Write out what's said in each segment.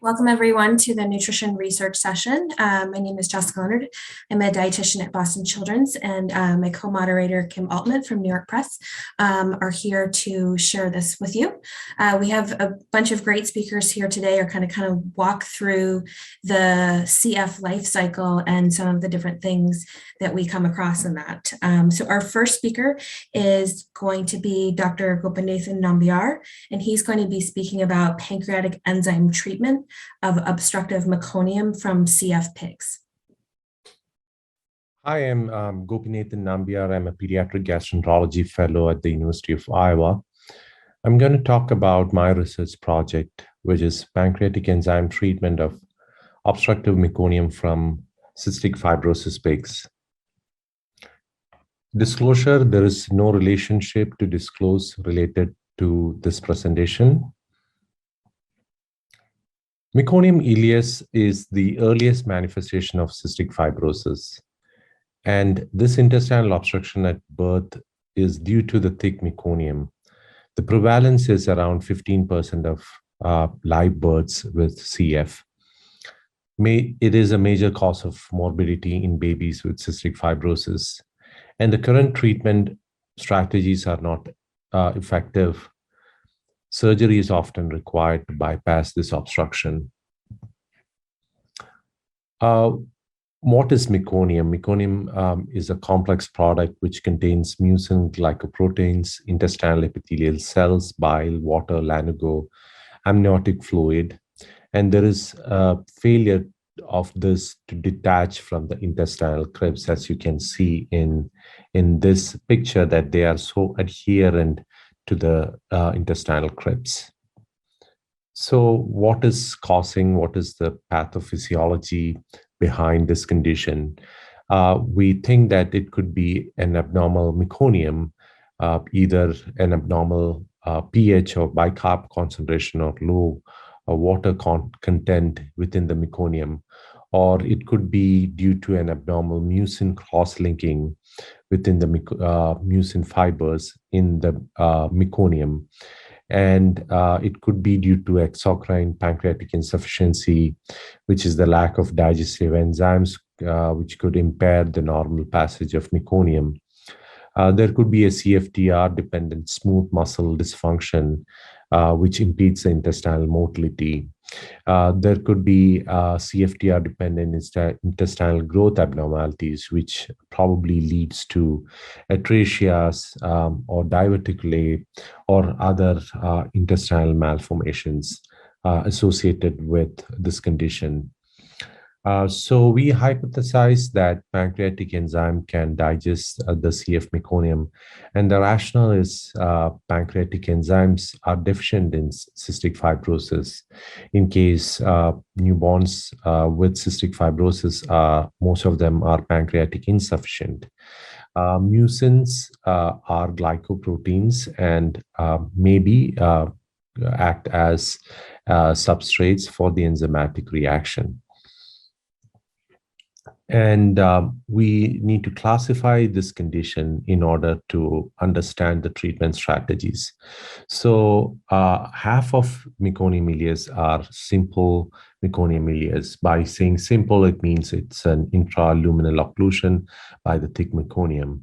Welcome everyone to the nutrition research session. My name is Jessica Leonard. I'm a dietitian at Boston Children's, and my co-moderator Kim Altman from New York Press are here to share this with you. We have a bunch of great speakers here today are kind of walk through the CF life cycle and some of the different things that we come across in that. So our first speaker is going to be Dr. Gopinathan Nambiar, and he's going to be speaking about pancreatic enzyme treatment of obstructive meconium from CF pigs. Hi, I'm Gopinathan Nambiar. I'm a pediatric gastroenterology fellow at the University of Iowa. I'm going to talk about my research project, which is pancreatic enzyme treatment of obstructive meconium from cystic fibrosis pigs. Disclosure: there is no relationship to disclose related to this presentation. Meconium ileus is the earliest manifestation of cystic fibrosis, and this intestinal obstruction at birth is due to the thick meconium. The prevalence is around 15% of live births with CF. It is a major cause of morbidity in babies with cystic fibrosis, and the current treatment strategies are not effective. Surgery is often required to bypass this obstruction. What is meconium? Meconium is a complex product which contains mucin, glycoproteins, intestinal epithelial cells, bile, water, lanugo, amniotic fluid, and there is a failure of this to detach from the intestinal cribs, as you can see in this picture, that they are so adherent to the intestinal cribs. So what is the pathophysiology behind this condition? We think that it could be an abnormal meconium, either an abnormal pH or bicarb concentration or low water content within the meconium, or it could be due to an abnormal mucin cross-linking within the mucin fibers in the meconium. And it could be due to exocrine pancreatic insufficiency, which is the lack of digestive enzymes, which could impair the normal passage of meconium. There could be a Cftr-dependent smooth muscle dysfunction, which impedes the intestinal motility. There could be Cftr-dependent intestinal growth abnormalities, which probably leads to atrachia or diverticulae or other intestinal malformations associated with this condition. So we hypothesize that pancreatic enzyme can digest the CF meconium, and the rationale is pancreatic enzymes are deficient in cystic fibrosis. In case newborns with cystic fibrosis, most of them are pancreatic insufficient. Mucins are glycoproteins and maybe act as substrates for the enzymatic reaction. And we need to classify this condition in order to understand the treatment strategies. So half of meconium ileus are simple meconium ileus. By saying simple, it means it's an intraluminal occlusion by the thick meconium.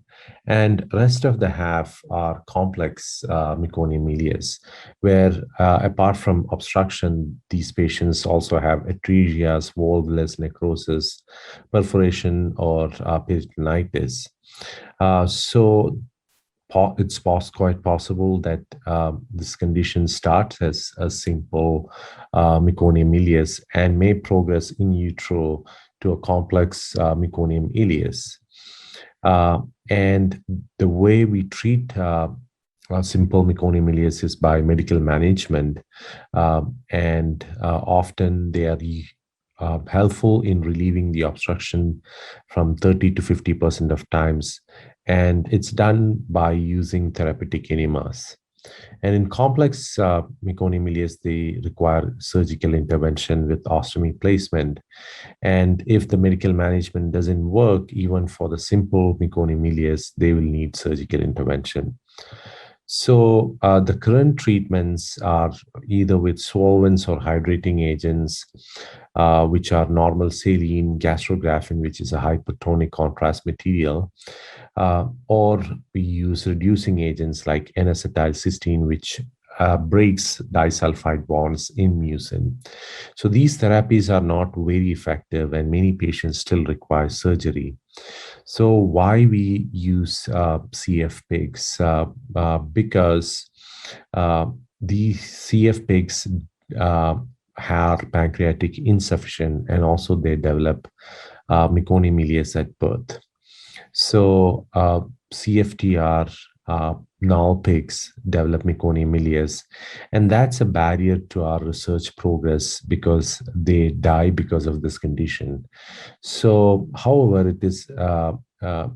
And rest of the half are complex meconium ileus, where apart from obstruction, these patients also have atresia, volvulus necrosis, perforation, or peritonitis. So it's quite possible that this condition starts as a simple meconium ileus and may progress in utero to a complex meconium ileus. And the way we treat simple meconium ileus is by medical management, and often they are helpful in relieving the obstruction from 30 to 50% of times, and it's done by using therapeutic enemas. And in complex meconium ileus, they require surgical intervention with ostomy placement. And if the medical management doesn't work, even for the simple meconium ileus, they will need surgical intervention. So the current treatments are either with solvents or hydrating agents, which are normal saline, gastrographin, which is a hypertonic contrast material, or we use reducing agents like N-acetylcysteine, which breaks disulfide bonds in mucin. So these therapies are not very effective, and many patients still require surgery. So why we use CF pigs? Because these CF pigs have pancreatic insufficient, and also they develop meconium ileus at birth. So CFTR null pigs develop meconium ileus, and that's a barrier to our research progress because they die because of this condition. So, however, it is an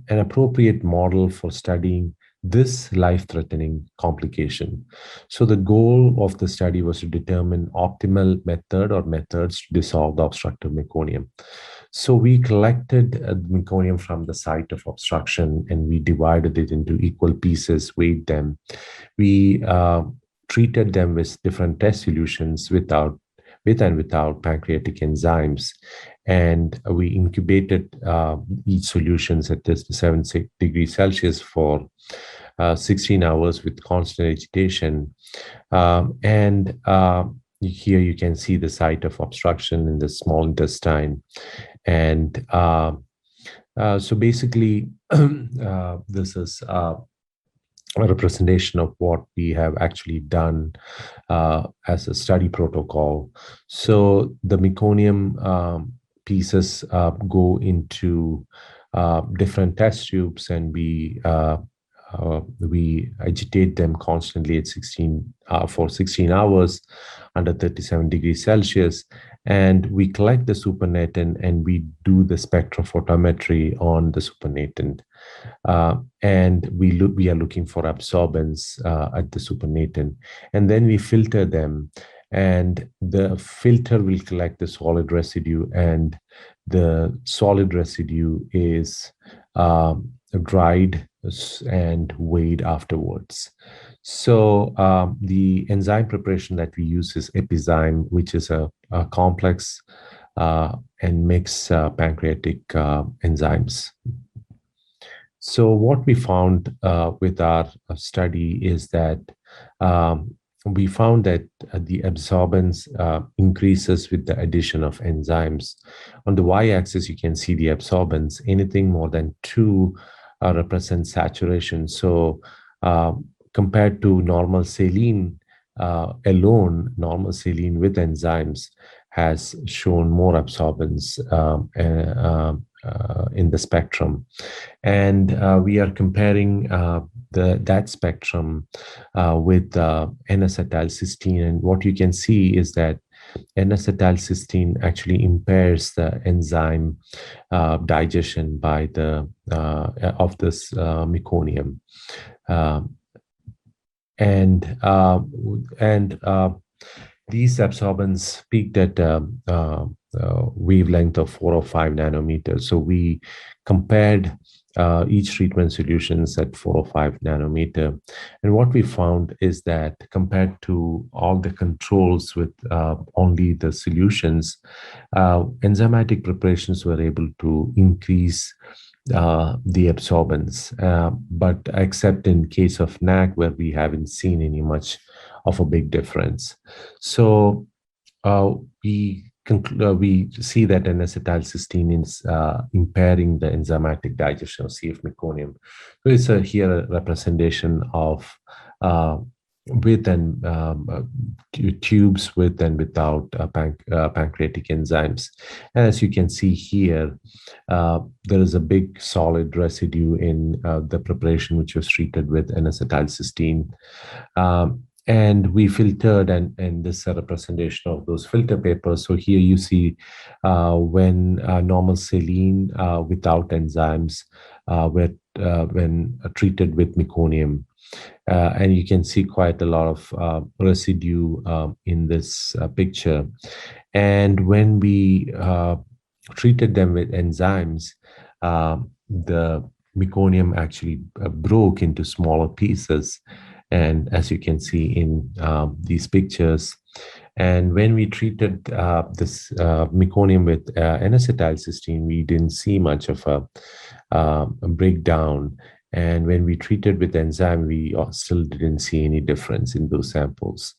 appropriate model for studying this life-threatening complication. So the goal of the study was to determine optimal method or methods to dissolve the obstructive meconium. So we collected the meconium from the site of obstruction, and we divided it into equal pieces, weighed them. We treated them with different test solutions with and without pancreatic enzymes. And we incubated each solutions at this 7 degrees Celsius for 16 hours with constant agitation. Here you can see the site of obstruction in the small intestine. And so basically, this is a representation of what we have actually done as a study protocol. So the meconium pieces go into different test tubes, and we agitate them constantly at 16 hours under 37 degrees Celsius. And we collect the supernatant, and we do the spectrophotometry on the supernatant. And we are looking for absorbance at the supernatant. And then we filter them, and the filter will collect the solid residue, and the solid residue is dried and weighed afterwards. So the enzyme preparation that we use is Epizyme, which is a complex and mixed pancreatic enzymes. So what we found with our study is that we found that the absorbance increases with the addition of enzymes. On the y-axis, you can see the absorbance. Anything more than 2 represents saturation. So compared to normal saline alone, normal saline with enzymes has shown more absorbance in the spectrum. And we are comparing that spectrum with N-acetylcysteine. And what you can see is that N-acetylcysteine actually impairs the enzyme digestion by of this meconium. These absorbance peaked at wavelength of 4 or 5 nanometers. So we compared each treatment solutions at 4 or 5 nanometer. And what we found is that compared to all the controls with only the solutions, enzymatic preparations were able to increase the absorbance, but except in case of NAC, where we haven't seen any much of a big difference. So we see that N-acetylcysteine is impairing the enzymatic digestion of CF meconium. So it's here a representation of with and tubes with and without pancreatic enzymes. And as you can see here, there is a big solid residue in the preparation which was treated with N-acetylcysteine. And we filtered, and this is a representation of those filter papers. So here you see when normal saline without enzymes when treated with meconium. And you can see quite a lot of residue in this picture. And when we treated them with enzymes, the meconium actually broke into smaller pieces. And as you can see in these pictures, and when we treated this meconium with N-acetylcysteine, we didn't see much of a breakdown. And when we treated with enzyme, we still didn't see any difference in those samples.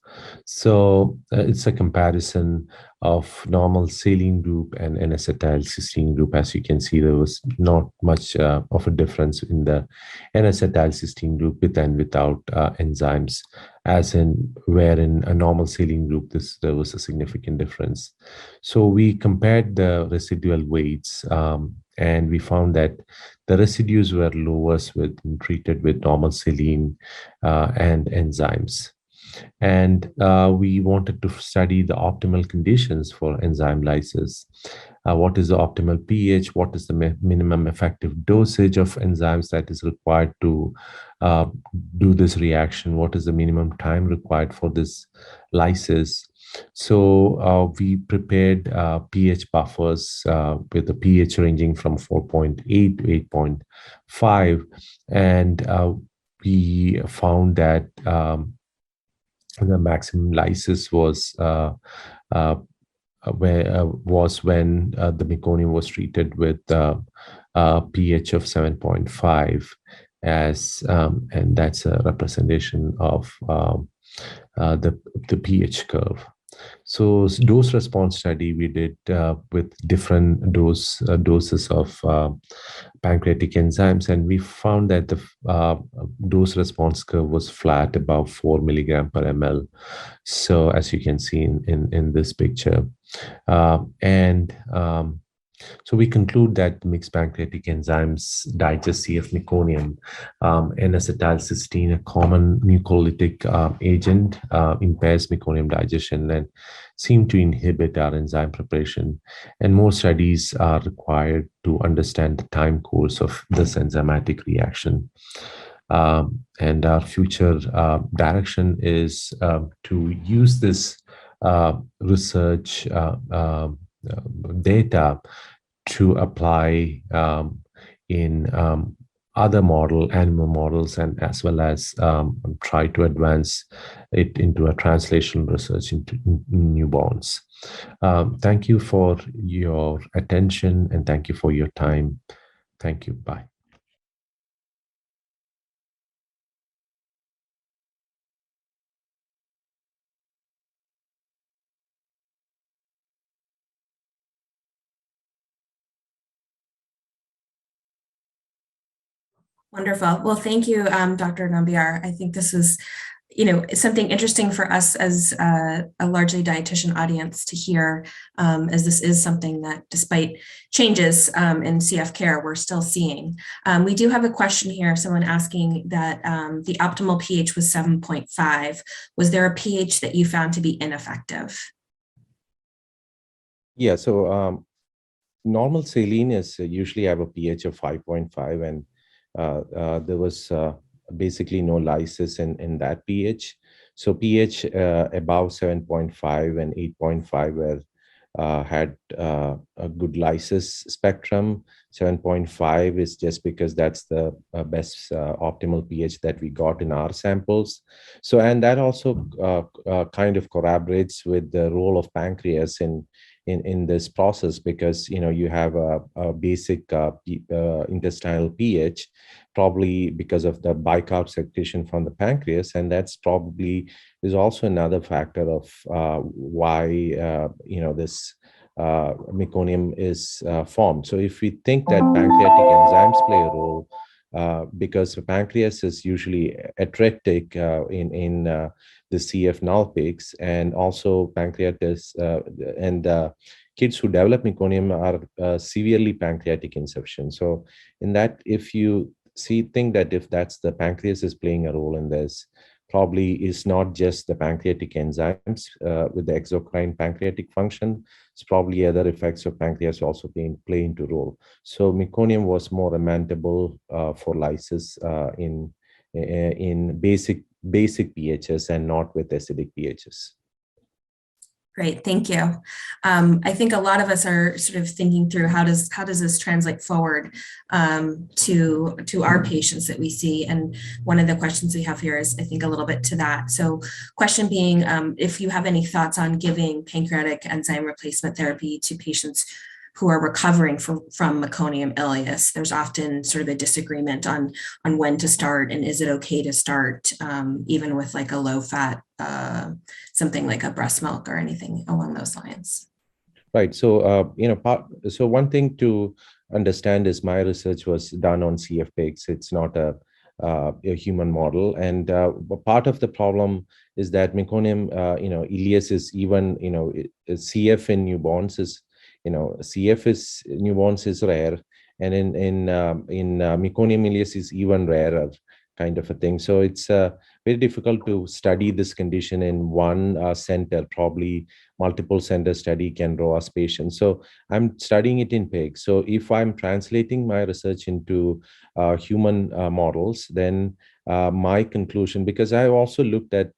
So it's a comparison of normal saline group and N-acetylcysteine group. As you can see, there was not much of a difference in the N-acetylcysteine group with and without enzymes, as in where in a normal saline group, there was a significant difference. So we compared the residual weights, and we found that the residues were lowest with treated with normal saline and enzymes. And we wanted to study the optimal conditions for enzyme lysis. What is the optimal pH? What is the minimum effective dosage of enzymes that is required to do this reaction? What is the minimum time required for this lysis? So we prepared pH buffers with the pH ranging from 4.8 to 8.5. And we found that the maximum lysis was when the meconium was treated with pH of 7.5, and that's a representation of the pH curve. So dose response study we did with different doses of pancreatic enzymes, and we found that the dose response curve was flat, about 4 milligram per ml. So as you can see in this picture, so we conclude that mixed pancreatic enzymes digest CF meconium. N-acetylcysteine, a common mucolytic agent, impairs meconium digestion and seem to inhibit our enzyme preparation. And more studies are required to understand the time course of this enzymatic reaction. And our future direction is to use this research data to apply in other animal models, and as well as try to advance it into a translational research into newborns. Thank you for your attention, and thank you for your time. Thank you. Bye. Wonderful. Well, thank you, Dr. Nambiar. I think this is, something interesting for us as a largely dietitian audience to hear, as this is something that, despite changes in CF care, we're still seeing. We do have a question here, someone asking that the optimal pH was 7.5. Was there a pH that you found to be ineffective? Yeah, so normal saline is usually have a pH of 5.5, and there was basically no lysis in that pH. So pH above 7.5 and 8.5 were had a good lysis spectrum. 7.5 is just because that's the best optimal pH that we got in our samples. So, and that also kind of corroborates with the role of pancreas in this process, because you have a basic intestinal pH, probably because of the bicarb secretion from the pancreas, and that's probably is also another factor of why this meconium is formed. So if we think that pancreatic enzymes play a role, because the pancreas is usually atretic in the CF null pigs, and also pancreatitis and kids who develop meconium are severely pancreatic insufficient. So in that, if you think that if that's the pancreas is playing a role in this, probably is not just the pancreatic enzymes with the exocrine pancreatic function. It's probably other effects of pancreas also play into role. So meconium was more amenable for lysis in basic pHs and not with acidic pHs. Great, thank you. I think a lot of us are sort of thinking through how does this translate forward to our patients that we see, and one of the questions we have here is, I think, a little bit to that. So, question being, if you have any thoughts on giving pancreatic enzyme replacement therapy to patients who are recovering from meconium ileus. There's often sort of a disagreement on when to start, and is it okay to start even with like a low fat, something like a breast milk or anything along those lines. Right. So, so one thing to understand is my research was done on CF pigs. It's not a human model. And part of the problem is that meconium, ileus is even, CF in newborns is, CF is newborns is rare. And in meconium ileus is even rarer kind of a thing. So it's very difficult to study this condition in one center. Probably multiple center study can draw us patients. So I'm studying it in pigs. So if I'm translating my research into human models, then my conclusion, because I also looked at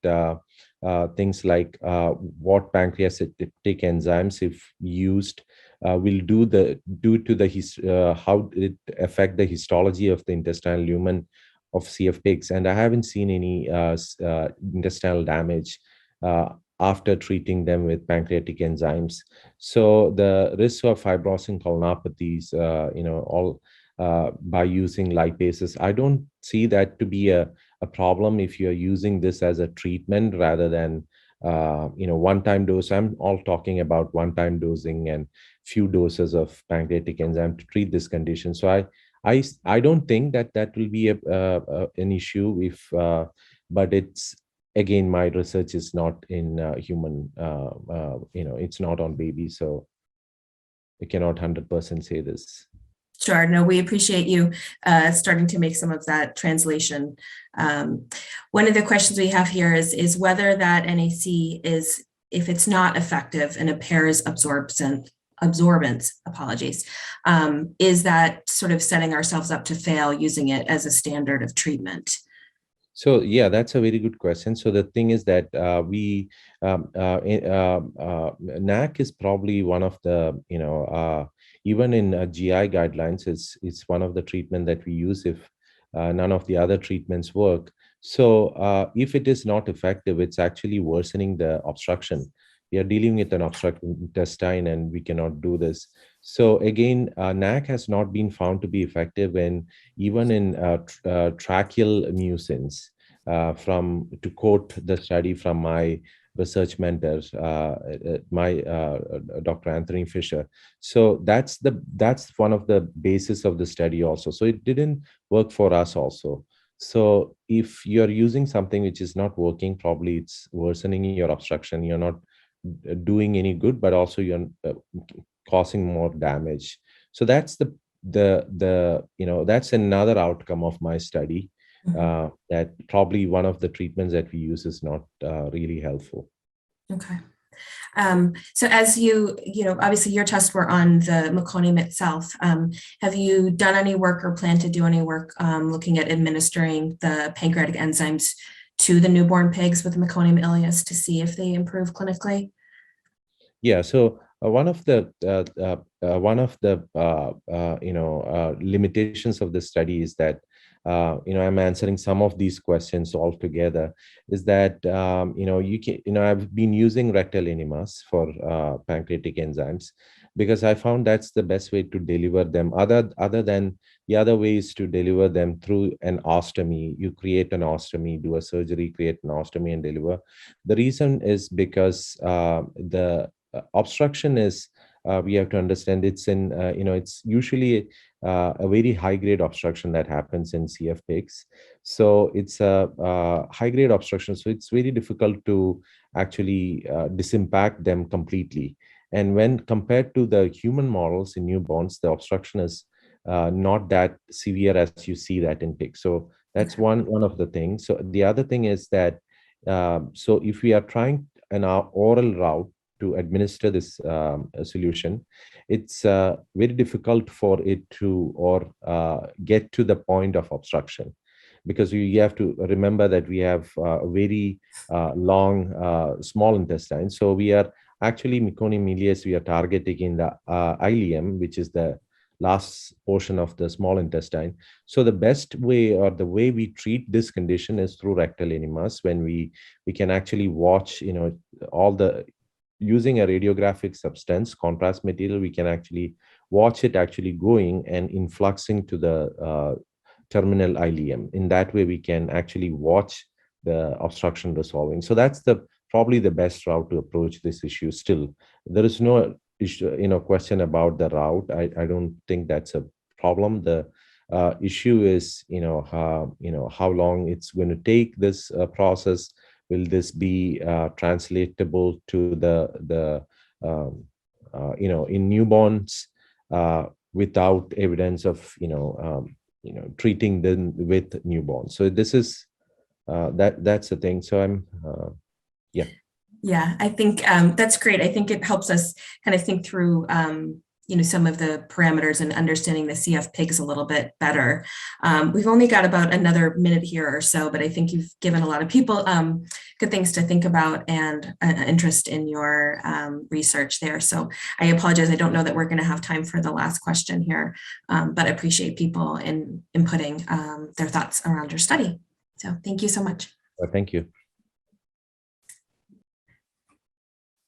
things like what pancreatic enzymes, if used, will do to the how it affect the histology of the intestinal lumen of CF pigs, and I haven't seen any intestinal damage after treating them with pancreatic enzymes. So the risk of fibrosis colonopathies, all by using lipases, I don't see that to be a problem if you're using this as a treatment rather than one-time dose. I'm all talking about one-time dosing and few doses of pancreatic enzyme to treat this condition. So I don't think that will be an issue if, but it's, again, my research is not in human, it's not on babies, so I cannot 100% say this. Sure. No, we appreciate you starting to make some of that translation. One of the questions we have here is whether that NAC is, if it's not effective and impairs absorbance, is that sort of setting ourselves up to fail using it as a standard of treatment? So yeah, that's a very good question. So the thing is that NAC is probably one of the, even in GI guidelines, it's one of the treatment that we use if none of the other treatments work. So if it is not effective, it's actually worsening the obstruction. We are dealing with an obstructed intestine and we cannot do this. So again, NAC has not been found to be effective even in tracheal mucins. To quote the study from my research mentors, my Dr. Anthony Fisher. So that's one of the basis of the study also. So it didn't work for us also. So if you're using something which is not working, probably it's worsening your obstruction. You're not doing any good, but also you're causing more damage. So that's that's another outcome of my study. That probably one of the treatments that we use is not really helpful. Okay. So as obviously your tests were on the meconium itself. Have you done any work or plan to do any work looking at administering the pancreatic enzymes to the newborn pigs with meconium ileus to see if they improve clinically? Yeah. So one of the limitations of the study is that I'm answering some of these questions altogether. Is that I've been using rectal enemas for pancreatic enzymes because I found that's the best way to deliver them. Other than the other way is to deliver them through an ostomy. You create an ostomy, do a surgery, create an ostomy, and deliver. The reason is because the obstruction is, we have to understand, it's it's usually a very high grade obstruction that happens in CF pigs. So it's a high grade obstruction. So it's very difficult to actually disimpact them completely. And when compared to the human models in newborns, the obstruction is not that severe as you see that in pigs. So that's one of the things. So the other thing is that, so if we are trying an oral route to administer this solution, it's very difficult for it to get to the point of obstruction, because you have to remember that we have a very long small intestine. So actually meconium ileus we are targeting in the ileum, which is the last portion of the small intestine. So the best way, or the way we treat this condition, is through rectal enemas, when we can actually watch, all the, using a radiographic substance, contrast material, we can actually watch it actually going and influxing to the terminal ileum. In that way, we can actually watch the obstruction resolving. So that's probably the best route to approach this issue. Still, there is no issue, question about the route. I don't think that's a problem. The issue is, how long it's going to take this process. Will this be translatable to in newborns without evidence of treating them with newborns? So this is that's the thing. So I'm yeah. Yeah, I think that's great. I think it helps us kind of think through some of the parameters and understanding the CF pigs a little bit better. We've only got about another minute here or so, but I think you've given a lot of people good things to think about and interest in your research there. So I apologize. I don't know that we're going to have time for the last question here, but I appreciate people in inputting their thoughts around your study. So thank you so much. Thank you.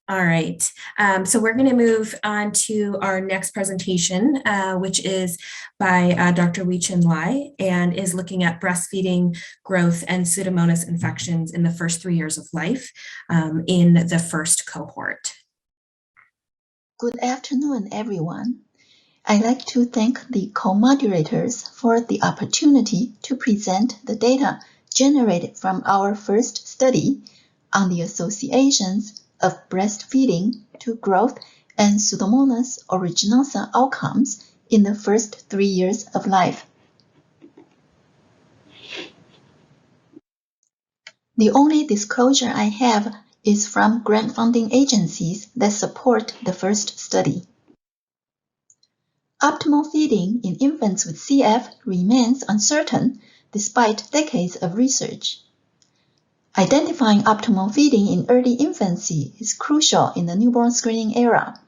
All right, so we're going to move on to our next presentation, which is by Dr. Wei-Chin Lai, and is looking at breastfeeding growth and Pseudomonas infections in the first 3 years of life in the first cohort. Good afternoon, everyone. I'd like to thank the co-moderators for the opportunity to present the data generated from our first study on the associations of breastfeeding to growth and Pseudomonas aeruginosa outcomes in the first 3 years of life. The only disclosure I have is from grant funding agencies that support the first study. Optimal feeding in infants with CF remains uncertain despite decades of research. Identifying optimal feeding in early infancy is crucial in the newborn screening era.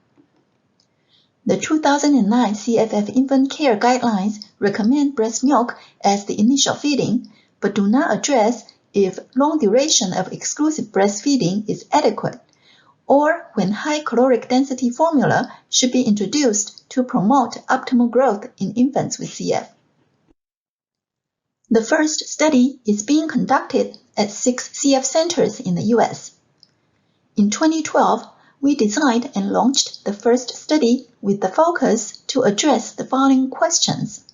The 2009 CFF Infant Care Guidelines recommend breast milk as the initial feeding, but do not address if long duration of exclusive breastfeeding is adequate, or when high caloric density formula should be introduced to promote optimal growth in infants with CF. The first study is being conducted at 6 CF centers in the US. In 2012, we designed and launched the first study with the focus to address the following questions.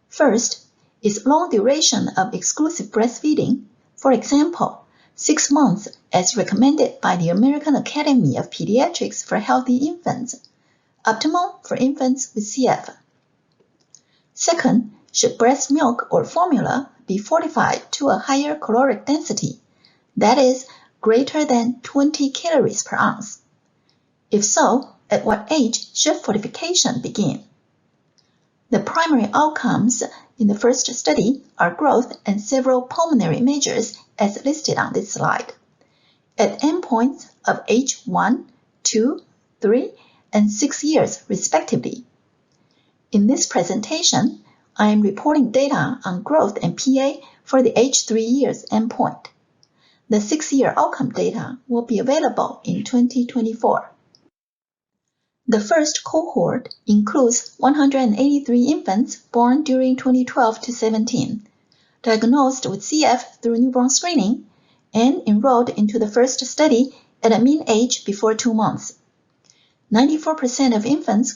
First, is long duration of exclusive breastfeeding, for example, 6 months as recommended by the American Academy of Pediatrics for Healthy Infants, optimal for infants with CF? Second, should breast milk or formula be fortified to a higher caloric density, that is, greater than 20 calories per ounce? If so, at what age should fortification begin? The primary outcomes in the first study are growth and several pulmonary measures as listed on this slide, at endpoints of age 1, 2, 3, and 6 years respectively. In this presentation, I am reporting data on growth and PA for the age 3 years endpoint. The 6-year outcome data will be available in 2024. The first cohort includes 183 infants born during 2012 to 17, diagnosed with CF through newborn screening, and enrolled into the first study at a mean age before 2 months. 94% of infants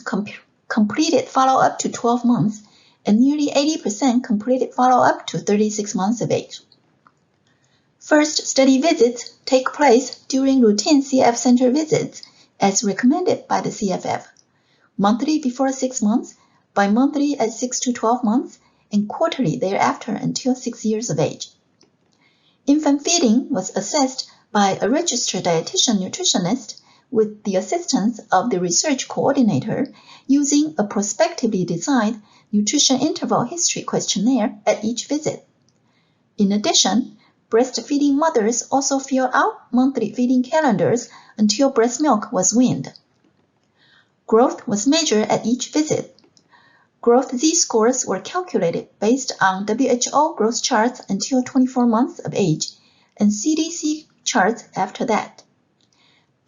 completed follow-up to 12 months, and nearly 80% completed follow-up to 36 months of age. First study visits take place during routine CF center visits as recommended by the CFF, monthly before 6 months, bi-monthly at 6 to 12 months, and quarterly thereafter until 6 years of age. Infant feeding was assessed by a registered dietitian nutritionist with the assistance of the research coordinator using a prospectively designed nutrition interval history questionnaire at each visit. In addition, breastfeeding mothers also filled out monthly feeding calendars until breast milk was weaned. Growth was measured at each visit. Growth Z-scores were calculated based on WHO growth charts until 24 months of age and CDC charts after that.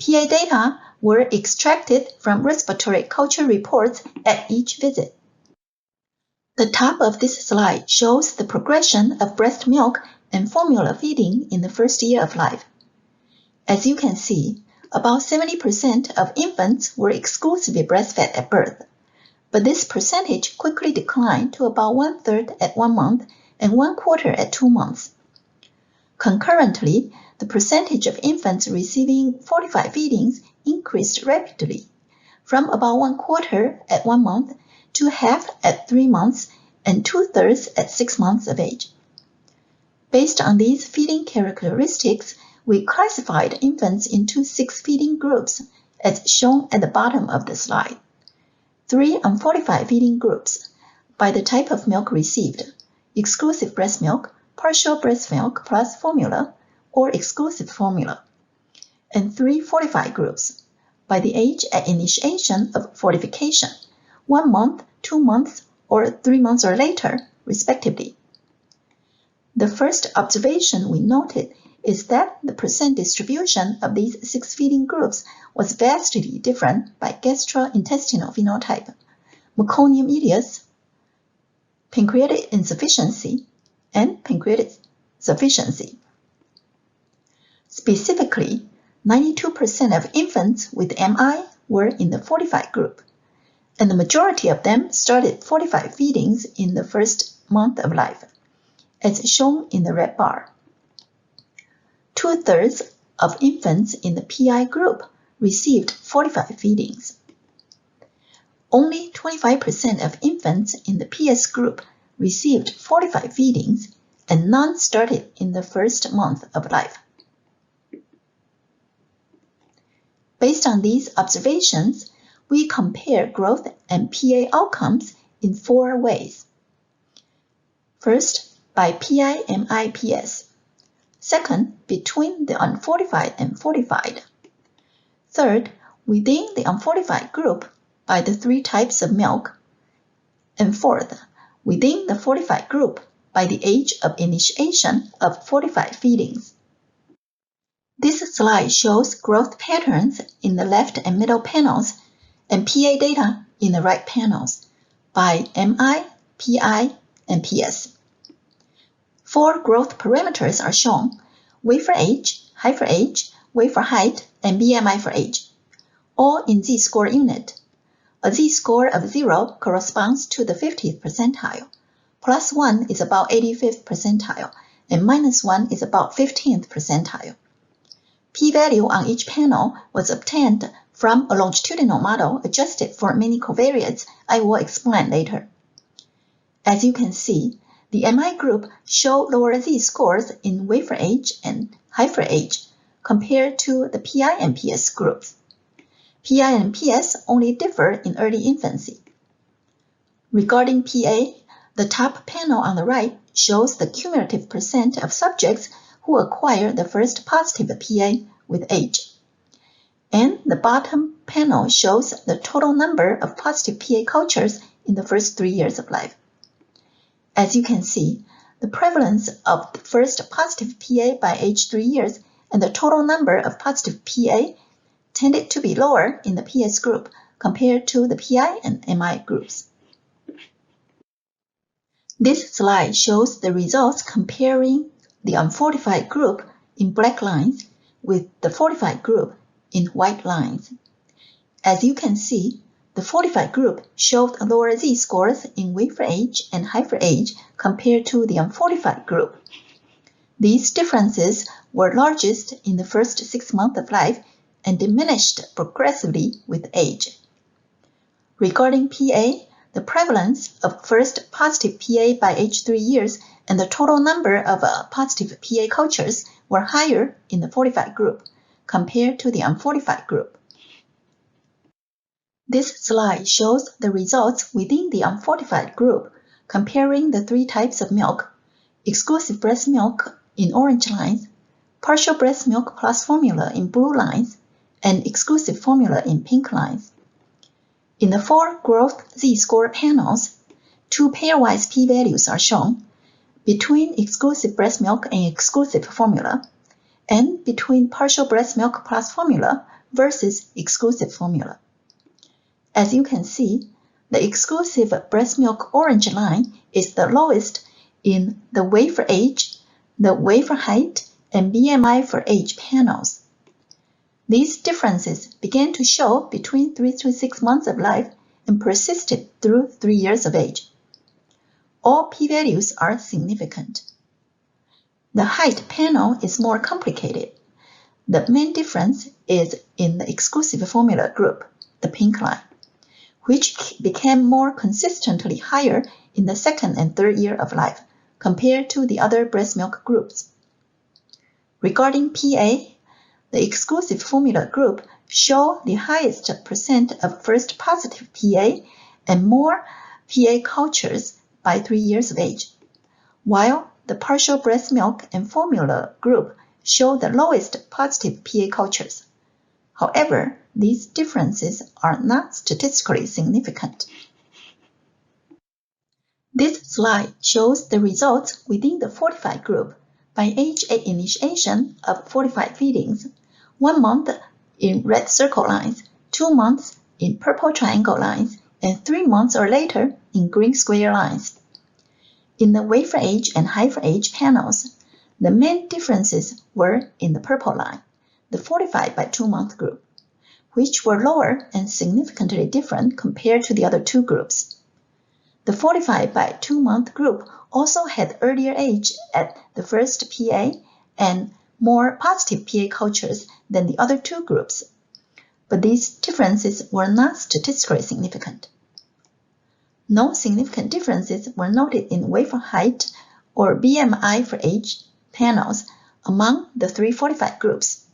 PA data were extracted from respiratory culture reports at each visit. The top of this slide shows the progression of breast milk and formula feeding in the first year of life. As you can see, about 70% of infants were exclusively breastfed at birth, but this percentage quickly declined to about 1/3 at 1 month and 1/4 at 2 months. Concurrently, the percentage of infants receiving fortified feedings increased rapidly, from about 1/4 at 1 month to half at 3 months and 2/3 at 6 months of age. Based on these feeding characteristics, we classified infants into 6 feeding groups, as shown at the bottom of the slide. 3 unfortified feeding groups by the type of milk received: exclusive breast milk, partial breast milk plus formula, or exclusive formula, and 3 fortified groups by the age at initiation of fortification: 1 month, 2 months, or 3 months or later, respectively. The first observation we noted is that the percent distribution of these 6 feeding groups was vastly different by gastrointestinal phenotype: meconium ileus, pancreatic insufficiency, and pancreatic sufficiency. Specifically, 92% of infants with MI were in the fortified group, and the majority of them started fortified feedings in the first month of life, as shown in the red bar. 2/3 of infants in the PI group received fortified feedings. Only 25% of infants in the PS group received fortified feedings, and none started in the first month of life. Based on these observations, we compare growth and PA outcomes in 4 ways. First, by PI-MI-PS. Second, between the unfortified and fortified. Third, within the unfortified group by the 3 types of milk. And fourth, within the fortified group by the age of initiation of fortified feedings. This slide shows growth patterns in the left and middle panels and PA data in the right panels by MI, PI, and PS. 4 growth parameters are shown: weight for age, height for age, weight for height, and BMI for age, all in Z-score unit. A Z-score of 0 corresponds to the 50th percentile, +1 is about 85th percentile, and -1 is about 15th percentile. P-value on each panel was obtained from a longitudinal model adjusted for many covariates I will explain later. As you can see, the MI group showed lower Z-scores in weight for age and height for age compared to the PI and PS groups. PI and PS only differ in early infancy. Regarding PA, the top panel on the right shows the cumulative percent of subjects who acquire the first positive PA with age. And the bottom panel shows the total number of positive PA cultures in the first 3 years of life. As you can see, the prevalence of the first positive PA by age 3 years and the total number of positive PA tended to be lower in the PS group compared to the PI and MI groups. This slide shows the results comparing the unfortified group in black lines with the fortified group in white lines. As you can see, the fortified group showed lower Z-scores in weight for age and height for age compared to the unfortified group. These differences were largest in the first 6 months of life and diminished progressively with age. Regarding PA, the prevalence of first positive PA by age 3 years and the total number of positive PA cultures were higher in the fortified group compared to the unfortified group. This slide shows the results within the unfortified group, comparing the 3 types of milk: exclusive breast milk in orange lines, partial breast milk plus formula in blue lines, and exclusive formula in pink lines. In the 4 growth z-score panels, 2 pairwise p-values are shown between exclusive breast milk and exclusive formula, and between partial breast milk plus formula versus exclusive formula. As you can see, the exclusive breast milk orange line is the lowest in the weight for age, the weight for height, and BMI for age panels. These differences began to show between 3 to 6 months of life and persisted through 3 years of age. All p-values are significant. The height panel is more complicated. The main difference is in the exclusive formula group, the pink line, which became more consistently higher in the 2nd and 3rd year of life compared to the other breast milk groups. Regarding PA, the exclusive formula group show the highest percent of first positive PA and more PA cultures by 3 years of age, while the partial breast milk and formula group show the lowest positive PA cultures. However, these differences are not statistically significant. This slide shows the results within the fortified group by age at initiation of fortified feedings, 1 month in red circle lines, 2 months in purple triangle lines, and 3 months or later in green square lines. In the weight for age and height for age panels, the main differences were in the purple line, the fortified by 2-month group, which were lower and significantly different compared to the other 2 groups. The fortified by 2-month group also had earlier age at the first PA and more positive PA cultures than the other 2 groups, but these differences were not statistically significant. No significant differences were noted in weight for height or BMI for age panels among the 3 fortified groups.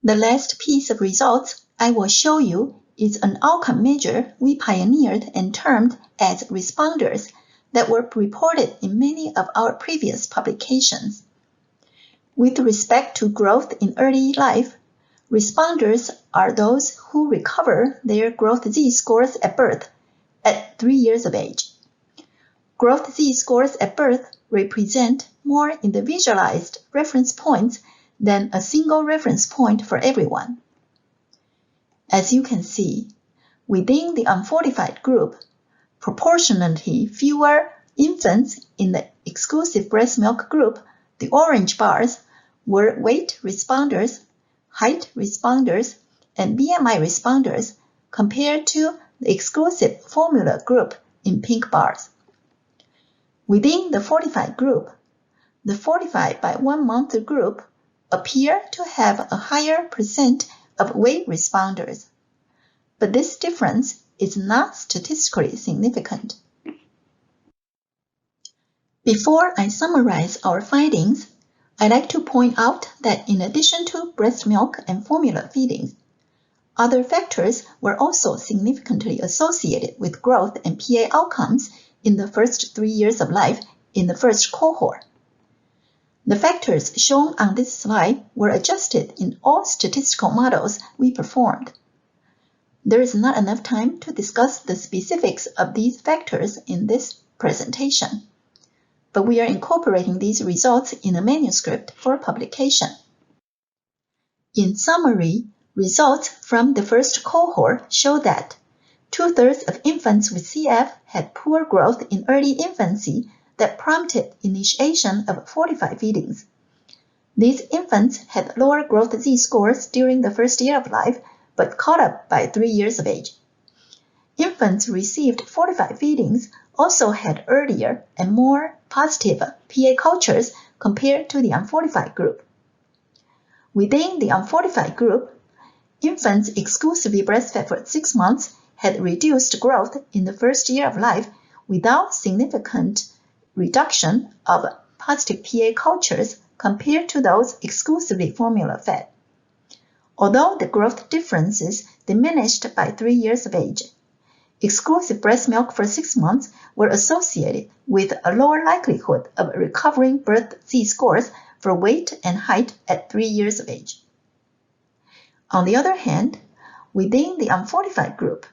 The last piece of results I will show you is an outcome measure we pioneered and termed as responders that were reported in many of our previous publications. With respect to growth in early life, responders are those who recover their growth z-scores at birth at 3 years of age. Growth z-scores at birth represent more individualized reference points than a single reference point for everyone. As you can see, within the unfortified group, proportionately fewer infants in the exclusive breast milk group, the orange bars, were weight responders, height responders, and BMI responders compared to the exclusive formula group in pink bars. Within the fortified group, the fortified by 1 month group appear to have a higher percent of weight responders, but this difference is not statistically significant. Before I summarize our findings, I'd like to point out that in addition to breast milk and formula feedings, other factors were also significantly associated with growth and PA outcomes in the first 3 years of life in the first cohort. The factors shown on this slide were adjusted in all statistical models we performed. There is not enough time to discuss the specifics of these factors in this presentation, but we are incorporating these results in a manuscript for publication. In summary, results from the first cohort show that 2/3 of infants with CF had poor growth in early infancy that prompted initiation of fortified feedings. These infants had lower growth z-scores during the first year of life, but caught up by 3 years of age. Infants received fortified feedings also had earlier and more positive PA cultures compared to the unfortified group. Within the unfortified group, infants exclusively breastfed for 6 months had reduced growth in the first year of life without significant reduction of positive PA cultures compared to those exclusively formula fed. Although the growth differences diminished by 3 years of age, exclusive breast milk for 6 months were associated with a lower likelihood of recovering birth z-scores for weight and height at 3 years of age. On the other hand, within the unfortified group,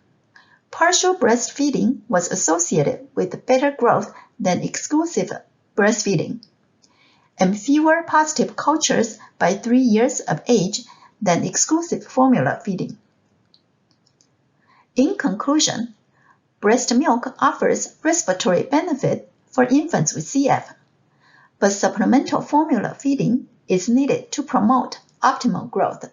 partial breastfeeding was associated with better growth than exclusive breastfeeding, and fewer positive cultures by 3 years of age than exclusive formula feeding. In conclusion, breast milk offers respiratory benefit for infants with CF, but supplemental formula feeding is needed to promote optimal growth.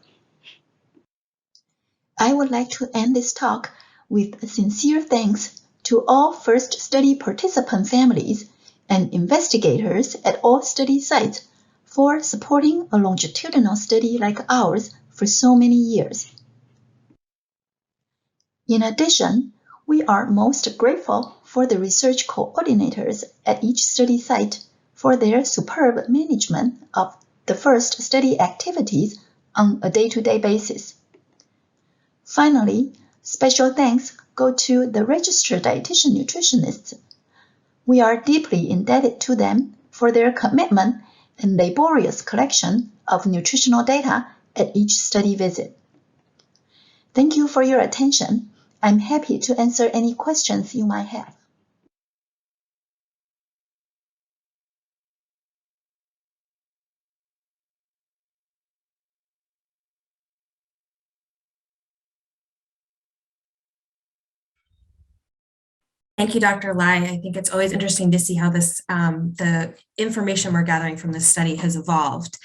I would like to end this talk with sincere thanks to all first study participant families and investigators at all study sites for supporting a longitudinal study like ours for so many years. In addition, we are most grateful for the research coordinators at each study site for their superb management of the first study activities on a day-to-day basis. Finally, special thanks go to the registered dietitian nutritionists. We are deeply indebted to them for their commitment and laborious collection of nutritional data at each study visit. Thank you for your attention. I'm happy to answer any questions you might have. Thank you, Dr. Lai. I think it's always interesting to see how this the information we're gathering from this study has evolved.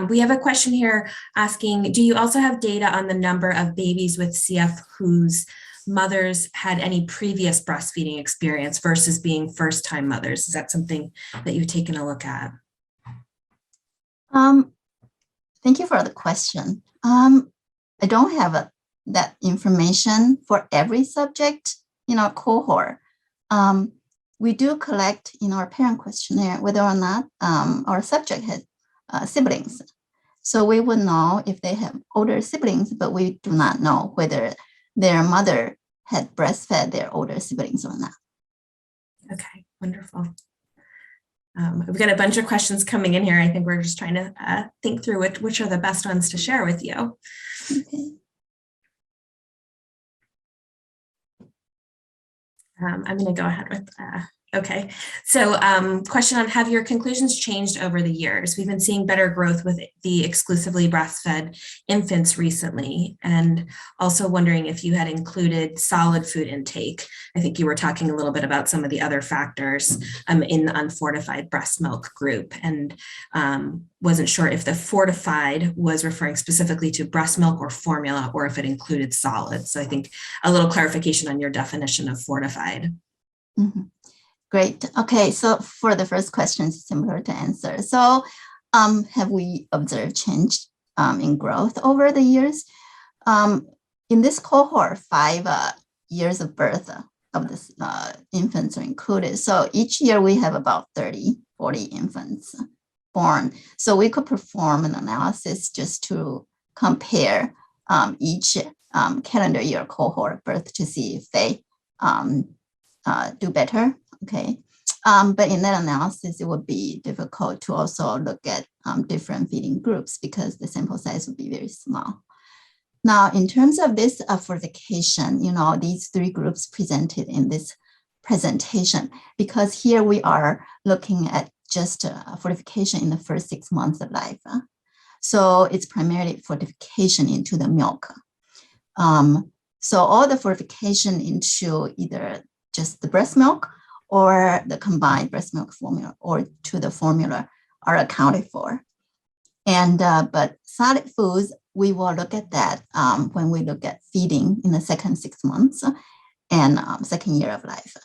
We have a question here asking, do you also have data on the number of babies with CF whose mothers had any previous breastfeeding experience versus being first-time mothers? Is that something that you've taken a look at? Thank you for the question. I don't have that information for every subject in our cohort. We do collect in our parent questionnaire whether or not our subject has siblings. So we would know if they have older siblings, but we do not know whether their mother had breastfed their older siblings or not. Okay, wonderful. We've got a bunch of questions coming in here. I think we're just trying to think through which are the best ones to share with you. Okay. I'm going to go ahead with, okay. So question on, have your conclusions changed over the years? We've been seeing better growth with the exclusively breastfed infants recently, and also wondering if you had included solid food intake. I think you were talking a little bit about some of the other factors in the unfortified breast milk group, and wasn't sure if the fortified was referring specifically to breast milk or formula, or if it included solids. So I think a little clarification on your definition of fortified. Mm-hmm. Great. Okay, so for the first question, it's similar to answer. So have we observed change in growth over the years? In this cohort, 5 years of birth of the infants are included. So each year we have about 30, 40 infants born. So we could perform an analysis just to compare each calendar year cohort birth to see if they do better. Okay, but in that analysis, it would be difficult to also look at different feeding groups because the sample size would be very small. Now, in terms of this fortification, you know, these 3 groups presented in this presentation, because here we are looking at just fortification in the first 6 months of life. So it's primarily fortification into the milk. So all the fortification into either just the breast milk or the combined breast milk formula or to the formula are accounted for. And but solid foods, we will look at that when we look at feeding in the second 6 months and second year of life.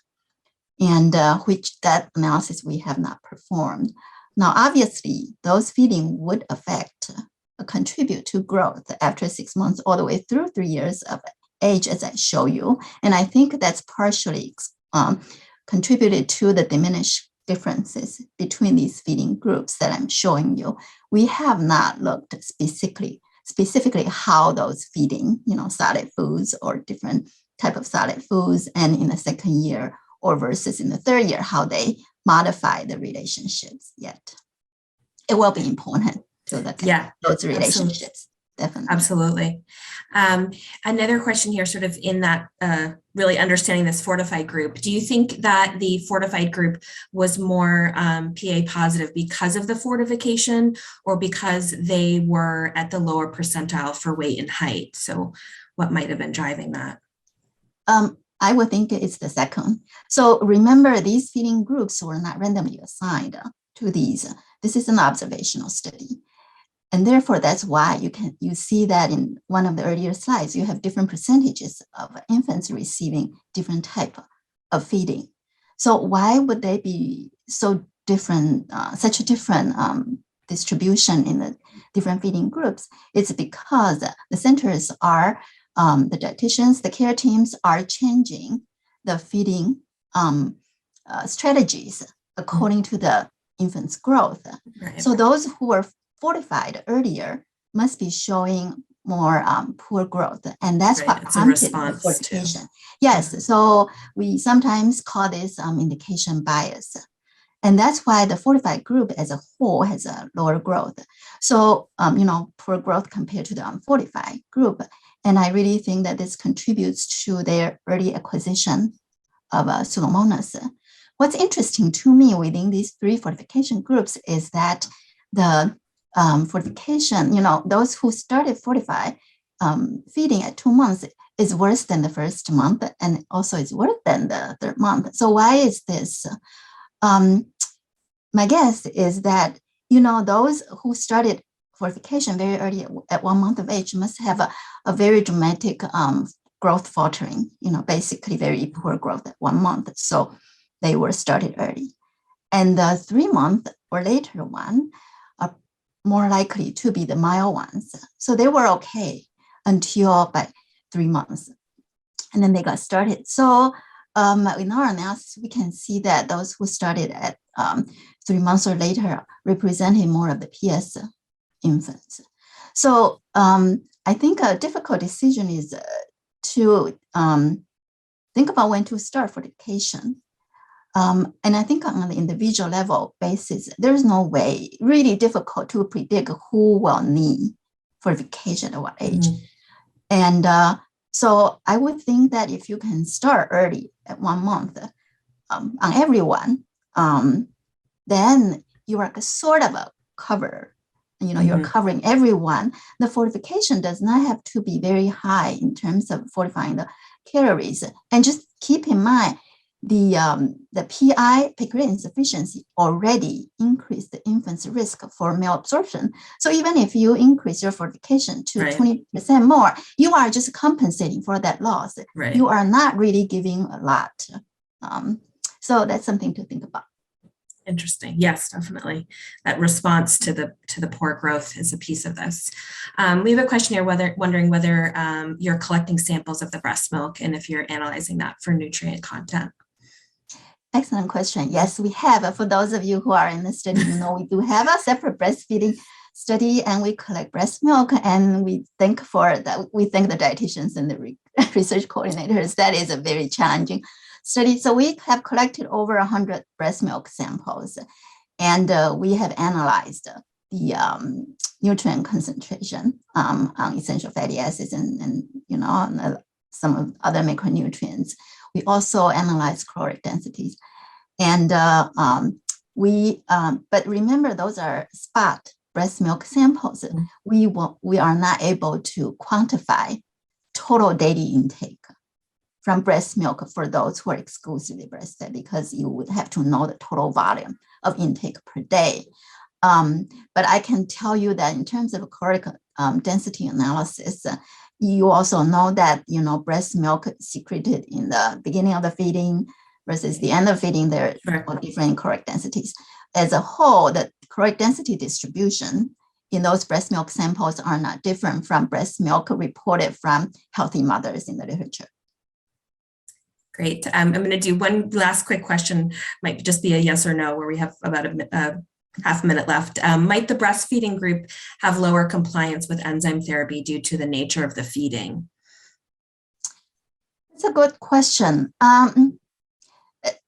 And which that analysis we have not performed. Now, obviously, those feeding would affect, contribute to growth after 6 months all the way through 3 years of age, as I show you. And I think that's partially contributed to the diminished differences between these feeding groups that I'm showing you. We have not looked specifically how those feeding, you know, solid foods or different type of solid foods, and in the second year or versus in the third year, how they modify the relationships yet. It will be important to look at those relationships. Definitely. Absolutely. Another question here, sort of in that really understanding this fortified group, do you think that the fortified group was more PA positive because of the fortification or because they were at the lower percentile for weight and height? So what might have been driving that? I would think it's the second. So remember, these feeding groups were not randomly assigned to these. This is an observational study. And therefore, that's why you see that in one of the earlier slides, you have different percentages of infants receiving different type of feeding. So why would they be so different, such a different distribution in the different feeding groups? It's because the centers are, the dietitians, the care teams are changing the feeding strategies according to the infant's growth. Right. So those who were fortified earlier must be showing more poor growth, and that's what prompted the fortification. Yes, so we sometimes call this indication bias, and that's why the fortified group as a whole has a lower growth. So poor growth compared to the unfortified group, and I really think that this contributes to their early acquisition of Pseudomonas. What's interesting to me within these three fortification groups is that the fortification, those who started fortified feeding at 2 months is worse than the first month, and also is worse than the third month. So why is this? My guess is that, those who started fortification very early at 1 month of age must have a very dramatic growth faltering, basically very poor growth at 1 month. So they were started early. And the 3 month or later one are more likely to be the mild ones. So they were okay until by 3 months. And then they got started. So in our analysis, we can see that those who started at 3 months or later represented more of the PS infants. So I think a difficult decision is to think about when to start fortification. And I think on the individual level basis, there's no way, really difficult to predict who will need fortification at what age. Mm-hmm. And so I would think that if you can start early at 1 month on everyone, then you are sort of a cover. Mm-hmm. You're covering everyone. The fortification does not have to be very high in terms of fortifying the calories. And just keep in mind, the PI, pancreatic insufficiency, already increased the infant's risk for malabsorption. So even if you increase your fortification to 20% more, you are just compensating for that loss. Right. You are not really giving a lot. So that's something to think about. Interesting. Yes, definitely. That response to the poor growth is a piece of this. We have a question here wondering whether you're collecting samples of the breast milk and if you're analyzing that for nutrient content. Excellent question. Yes, we have. For those of you who are in the study, we do have a separate breastfeeding study, and we collect breast milk, and we think the dietitians and the research coordinators, that is a very challenging study. So we have collected over 100 breast milk samples, and we have analyzed the nutrient concentration on essential fatty acids and some other macronutrients. We also analyze caloric densities, and but remember, those are spot breast milk samples. Mm-hmm. We are not able to quantify total daily intake from breast milk for those who are exclusively breastfed, because you would have to know the total volume of intake per day. But I can tell you that in terms of caloric density analysis, you also know that, breast milk secreted in the beginning of the feeding versus the end of feeding, there are different caloric densities. As a whole, the caloric density distribution in those breast milk samples are not different from breast milk reported from healthy mothers in the literature. Great. I'm going to do one last quick question, might just be a yes or no, where we have about a half a minute left. Might the breastfeeding group have lower compliance with enzyme therapy due to the nature of the feeding? That's a good question. I'm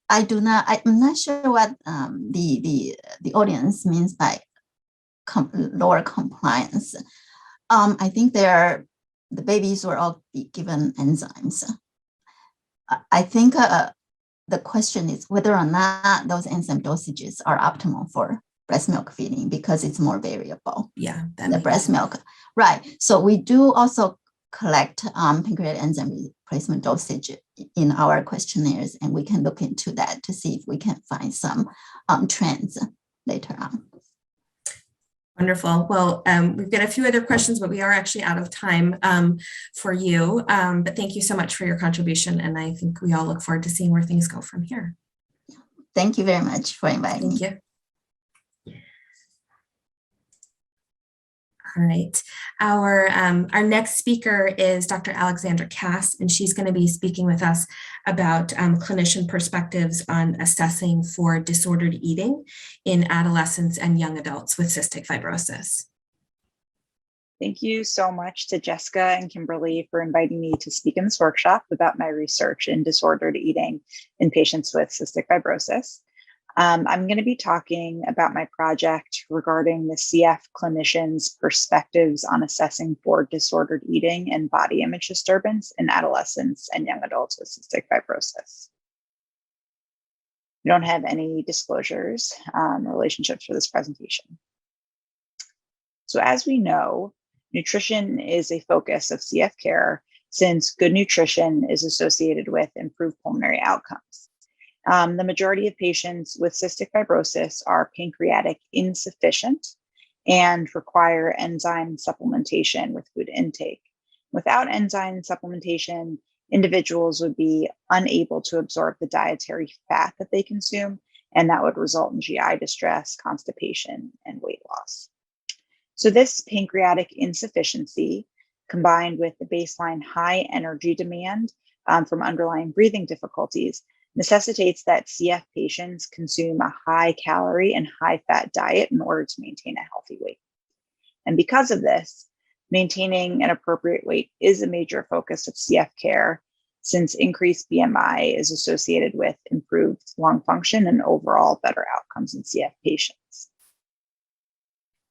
not sure what the audience means by lower compliance. I think the babies were all given enzymes. I think the question is whether or not those enzyme dosages are optimal for breast milk feeding because it's more variable. Yeah, the breast milk. Right. So we do also collect pancreatic enzyme replacement dosage in our questionnaires, and we can look into that to see if we can find some trends later on. Wonderful. Well, we've got a few other questions, but we are actually out of time for you. But thank you so much for your contribution. And I think we all look forward to seeing where things go from here. Thank you very much for inviting me. Thank you. All right. Our next speaker is Dr. Alexandra Cass, and she's going to be speaking with us about clinician perspectives on assessing for disordered eating in adolescents and young adults with cystic fibrosis. Thank you so much to Jessica and Kimberly for inviting me to speak in this workshop about my research in disordered eating in patients with cystic fibrosis. I'm going to be talking about my project regarding the CF clinicians' perspectives on assessing for disordered eating and body image disturbance in adolescents and young adults with cystic fibrosis. We don't have any disclosures or relationships for this presentation. So as we know, nutrition is a focus of CF care since good nutrition is associated with improved pulmonary outcomes. The majority of patients with cystic fibrosis are pancreatic insufficient and require enzyme supplementation with food intake. Without enzyme supplementation, individuals would be unable to absorb the dietary fat that they consume, and that would result in GI distress, constipation, and weight loss. So this pancreatic insufficiency, combined with the baseline high energy demand from underlying breathing difficulties, necessitates that CF patients consume a high calorie and high fat diet in order to maintain a healthy weight. And because of this, maintaining an appropriate weight is a major focus of CF care, since increased BMI is associated with improved lung function and overall better outcomes in CF patients.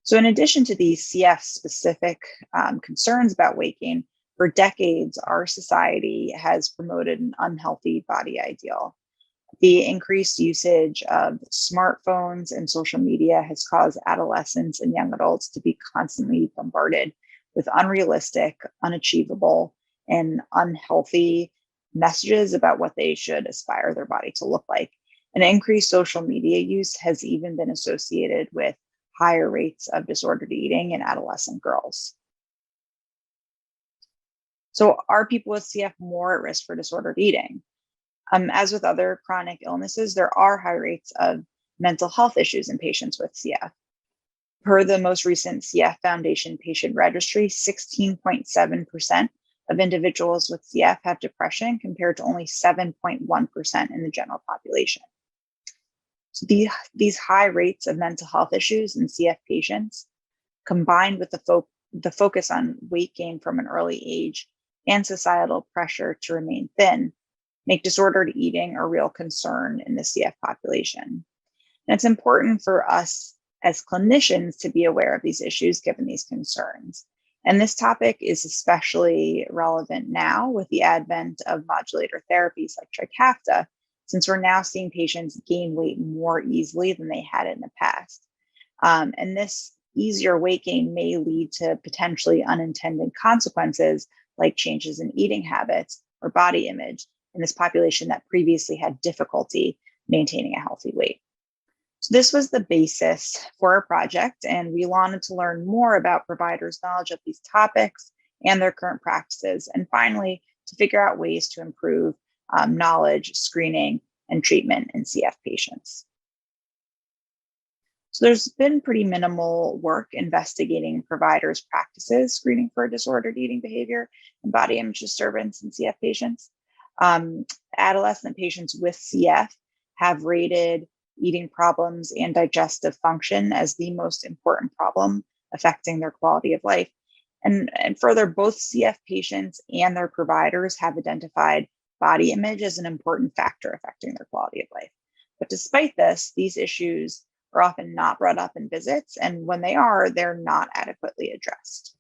So in addition to these CF-specific concerns about weight gain, for decades, our society has promoted an unhealthy body ideal. The increased usage of smartphones and social media has caused adolescents and young adults to be constantly bombarded with unrealistic, unachievable, and unhealthy messages about what they should aspire their body to look like. And increased social media use has even been associated with higher rates of disordered eating in adolescent girls. So are people with CF more at risk for disordered eating? As with other chronic illnesses, there are high rates of mental health issues in patients with CF. Per the most recent CF Foundation patient registry, 16.7% of individuals with CF have depression compared to only 7.1% in the general population. So these high rates of mental health issues in CF patients, combined with the focus on weight gain from an early age and societal pressure to remain thin, make disordered eating a real concern in the CF population. And it's important for us as clinicians to be aware of these issues given these concerns. And this topic is especially relevant now with the advent of modulator therapies like Cftr, since we're now seeing patients gain weight more easily than they had in the past. And this easier weight gain may lead to potentially unintended consequences like changes in eating habits or body image in this population that previously had difficulty maintaining a healthy weight. So this was the basis for our project, and we wanted to learn more about providers' knowledge of these topics and their current practices, and finally, to figure out ways to improve knowledge, screening, and treatment in CF patients. So there's been pretty minimal work investigating providers' practices screening for disordered eating behavior and body image disturbance in CF patients. Adolescent patients with CF have rated eating problems and digestive function as the most important problem affecting their quality of life. And further, both CF patients and their providers have identified body image as an important factor affecting their quality of life. But despite this, these issues are often not brought up in visits, and when they are, they're not adequately addressed.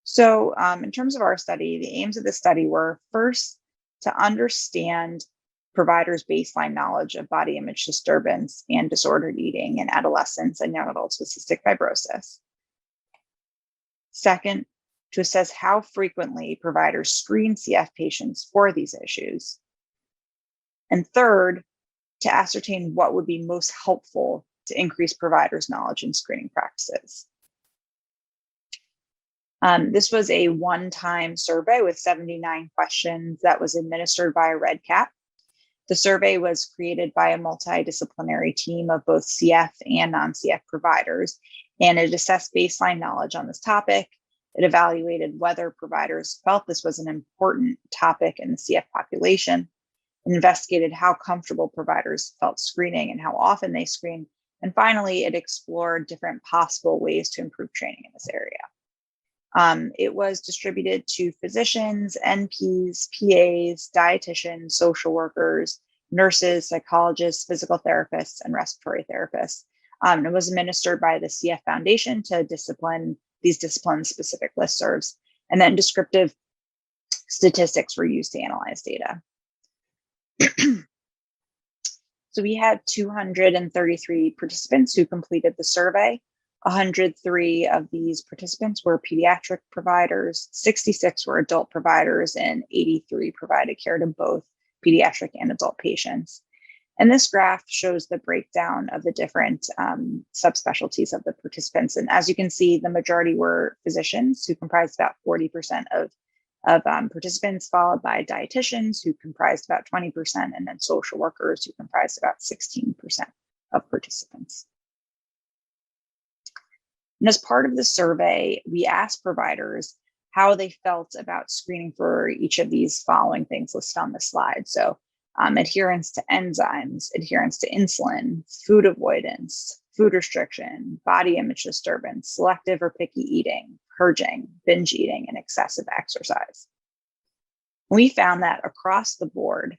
So in terms of our study, the aims of the study were first to understand providers' baseline knowledge of body image disturbance and disordered eating in adolescents and young adults with cystic fibrosis. Second, to assess how frequently providers screen CF patients for these issues. And third, to ascertain what would be most helpful to increase providers' knowledge in screening practices. This was a one-time survey with 79 questions that was administered by a red cap. The survey was created by a multidisciplinary team of both CF and non-CF providers, and it assessed baseline knowledge on this topic. It evaluated whether providers felt this was an important topic in the CF population, and investigated how comfortable providers felt screening and how often they screen. And finally, it explored different possible ways to improve training in this area. It was distributed to physicians, NPs, PAs, dietitians, social workers, nurses, psychologists, physical therapists, and respiratory therapists. It was administered by the CF Foundation to these discipline-specific listservs, and then descriptive statistics were used to analyze data. So we had 233 participants who completed the survey. 103 of these participants were pediatric providers, 66 were adult providers, and 83 provided care to both pediatric and adult patients. And this graph shows the breakdown of the different subspecialties of the participants. And as you can see, the majority were physicians, who comprised about 40% of participants, followed by dietitians, who comprised about 20%, and then social workers, who comprised about 16% of participants. And as part of the survey, we asked providers how they felt about screening for each of these following things listed on the slide. So adherence to enzymes, adherence to insulin, food avoidance, food restriction, body image disturbance, selective or picky eating, purging, binge eating, and excessive exercise. We found that across the board,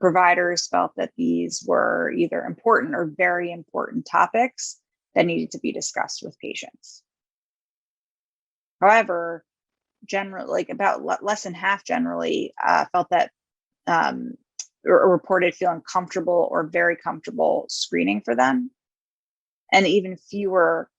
providers felt that these were either important or very important topics that needed to be discussed with patients. However, generally, about less than half generally felt that or reported feeling comfortable or very comfortable screening for them. And even fewer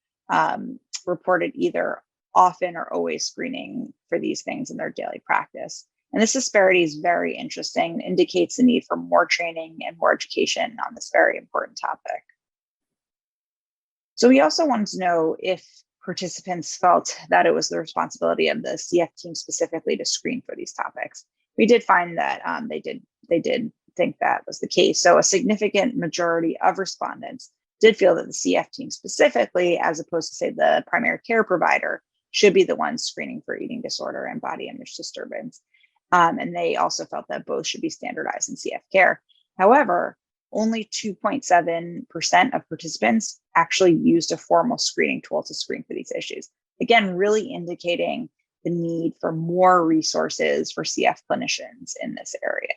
reported either often or always screening for these things in their daily practice. And this disparity is very interesting and indicates the need for more training and more education on this very important topic. So we also wanted to know if participants felt that it was the responsibility of the CF team specifically to screen for these topics. We did find that they did think that was the case. So a significant majority of respondents did feel that the CF team specifically, as opposed to say the primary care provider, should be the ones screening for eating disorder and body image disturbance. And they also felt that both should be standardized in CF care. However, only 2.7% of participants actually used a formal screening tool to screen for these issues. Again, really indicating the need for more resources for CF clinicians in this area.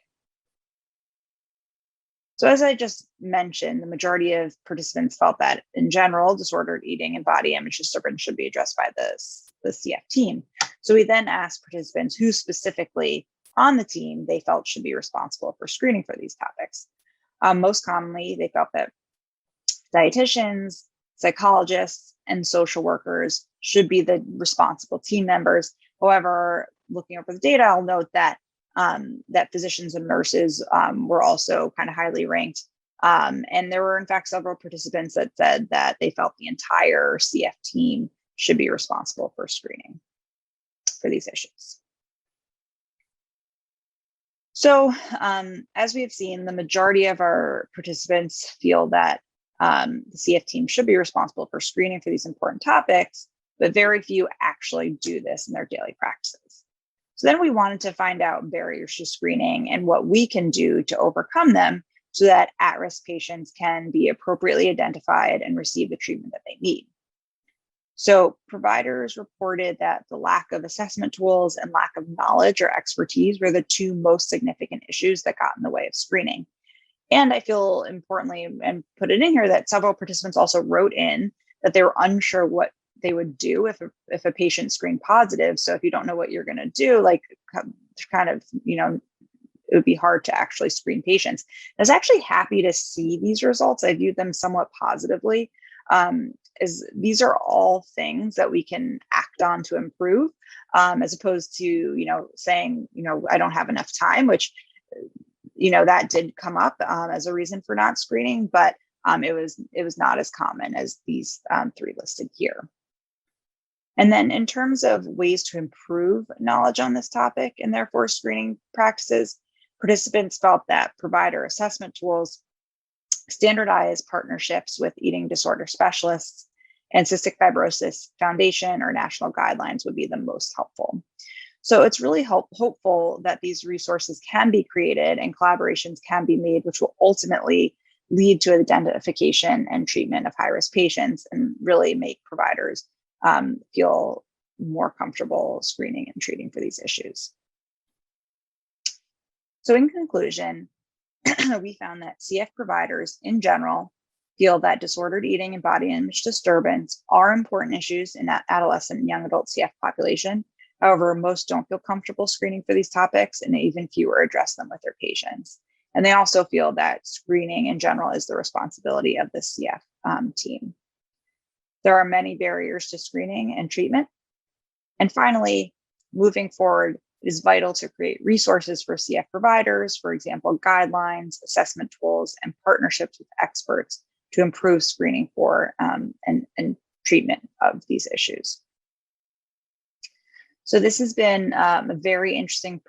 So as I just mentioned, the majority of participants felt that in general, disordered eating and body image disturbance should be addressed by the CF team. So we then asked participants who specifically on the team they felt should be responsible for screening for these topics. Most commonly, they felt that dietitians, psychologists, and social workers should be the responsible team members. However, looking over the data, I'll note that that physicians and nurses were also kind of highly ranked. And there were, in fact, several participants that said that they felt the entire CF team should be responsible for screening for these issues. So as we have seen, the majority of our participants feel that the CF team should be responsible for screening for these important topics, but very few actually do this in their daily practices. So then we wanted to find out barriers to screening and what we can do to overcome them so that at-risk patients can be appropriately identified and receive the treatment that they need. So providers reported that the lack of assessment tools and lack of knowledge or expertise were the two most significant issues that got in the way of screening. And I feel importantly, and put it in here, that several participants also wrote in that they were unsure what they would do if a patient screened positive. So if you don't know what you're going to do, like kind of, it would be hard to actually screen patients. I was actually happy to see these results. I viewed them somewhat positively. As these are all things that we can act on to improve, as opposed to, saying, I don't have enough time, which, that did come up as a reason for not screening, but it was not as common as these three listed here. And then in terms of ways to improve knowledge on this topic and therefore screening practices, participants felt that provider assessment tools, standardized partnerships with eating disorder specialists, and Cystic Fibrosis Foundation or national guidelines would be the most helpful. So it's really hopeful that these resources can be created and collaborations can be made, which will ultimately lead to identification and treatment of high-risk patients and really make providers feel more comfortable screening and treating for these issues. So in conclusion, we found that CF providers in general feel that disordered eating and body image disturbance are important issues in that adolescent and young adult CF population. However, most don't feel comfortable screening for these topics, and even fewer address them with their patients. And they also feel that screening in general is the responsibility of the CF team. There are many barriers to screening and treatment. And finally, moving forward, it is vital to create resources for CF providers, for example, guidelines, assessment tools, and partnerships with experts to improve screening for and treatment of these issues. So this has been a very interesting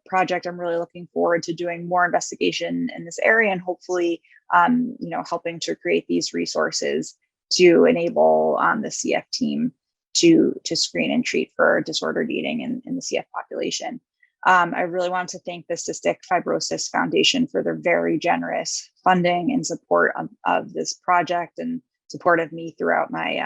project. I'm really looking forward to doing more investigation in this area and hopefully, helping to create these resources to enable the CF team to screen and treat for disordered eating in the CF population. I really want to thank the Cystic Fibrosis Foundation for their very generous funding and support of this project and support of me throughout my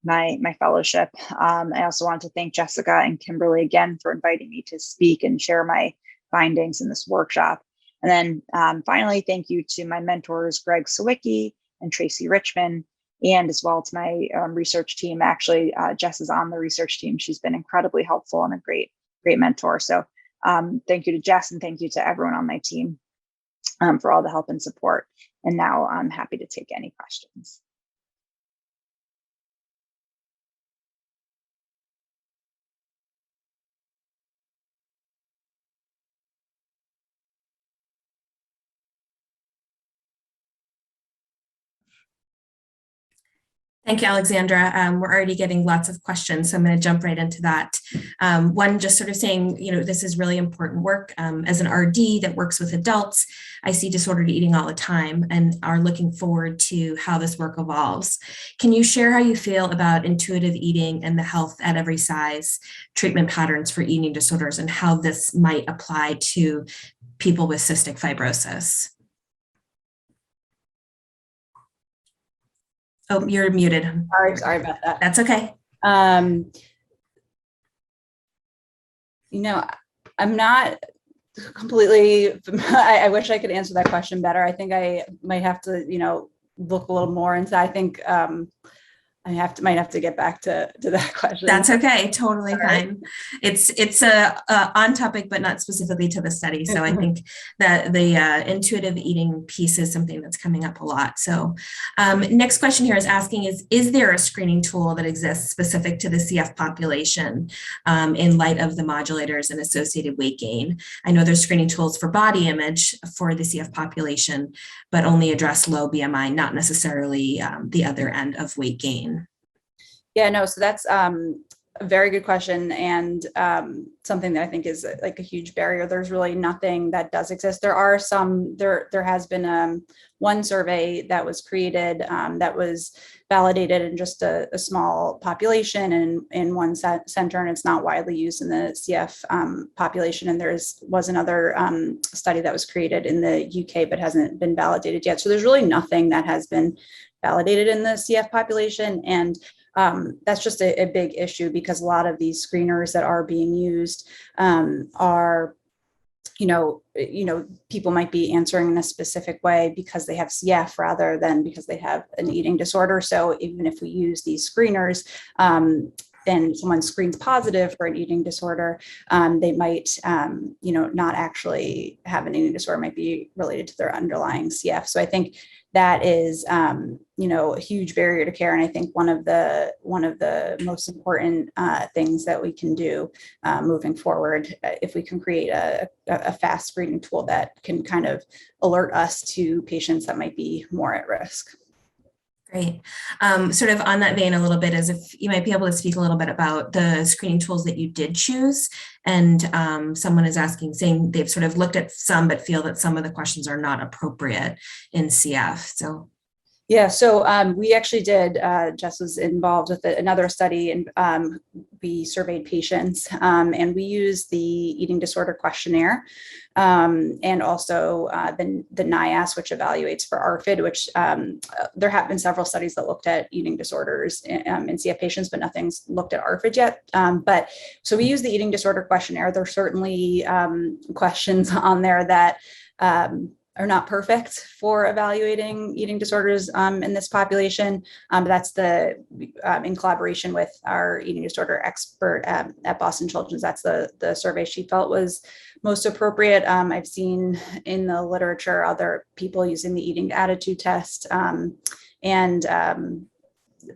my fellowship. I also want to thank Jessica and Kimberly again for inviting me to speak and share my findings in this workshop. And then finally, thank you to my mentors, Greg Sawicki and Tracy Richmond, and as well to my research team. Actually, Jess is on the research team. She's been incredibly helpful and a great mentor. So thank you to Jess and thank you to everyone on my team for all the help and support. And now I'm happy to take any questions. Thank you, Alexandra. We're already getting lots of questions, so I'm going to jump right into that. One, just sort of saying, this is really important work. As an RD that works with adults, I see disordered eating all the time and are looking forward to how this work evolves. Can you share how you feel about intuitive eating and the health at every size treatment patterns for eating disorders and how this might apply to people with cystic fibrosis? Oh, you're muted. Sorry about that. That's okay. I'm not completely, I wish I could answer that question better. I think I might have to, look a little more into, I think I might have to get back to that question. That's okay. Totally fine. It's on topic, but not specifically to the study. So I think that the intuitive eating piece is something that's coming up a lot. So next question here is asking is there a screening tool that exists specific to the CF population in light of the modulators and associated weight gain? I know there's screening tools for body image for the CF population, but only address low BMI, not necessarily the other end of weight gain. Yeah, no, so that's a very good question and something that I think is like a huge barrier. There's really nothing that does exist. There are some, there has been one survey that was created that was validated in just a small population and in one center, and it's not widely used in the CF population. And was another study that was created in the UK, but hasn't been validated yet. So there's really nothing that has been validated in the CF population. And that's just a big issue, because a lot of these screeners that are being used are, people might be answering in a specific way because they have CF rather than because they have an eating disorder. So even if we use these screeners, and someone screens positive for an eating disorder, they might, not actually have an eating disorder, might be related to their underlying CF. So I think that is, a huge barrier to care. And I think one of the most important things that we can do moving forward, if we can create a fast screening tool that can kind of alert us to patients that might be more at risk. Great. Sort of on that vein a little bit, as if you might be able to speak a little bit about the screening tools that you did choose. And someone is saying they've sort of looked at some, but feel that some of the questions are not appropriate in CF. So. Yeah, so we actually did, Jess was involved with another study, and we surveyed patients, and we used the eating disorder questionnaire, and also the NIAS, which evaluates for ARFID, which there have been several studies that looked at eating disorders in CF patients, but nothing's looked at ARFID yet. But so we use the eating disorder questionnaire. There's certainly questions on there that are not perfect for evaluating eating disorders in this population. That's in collaboration with our eating disorder expert at Boston Children's. That's the survey she felt was most appropriate. I've seen in the literature other people using the eating attitude test,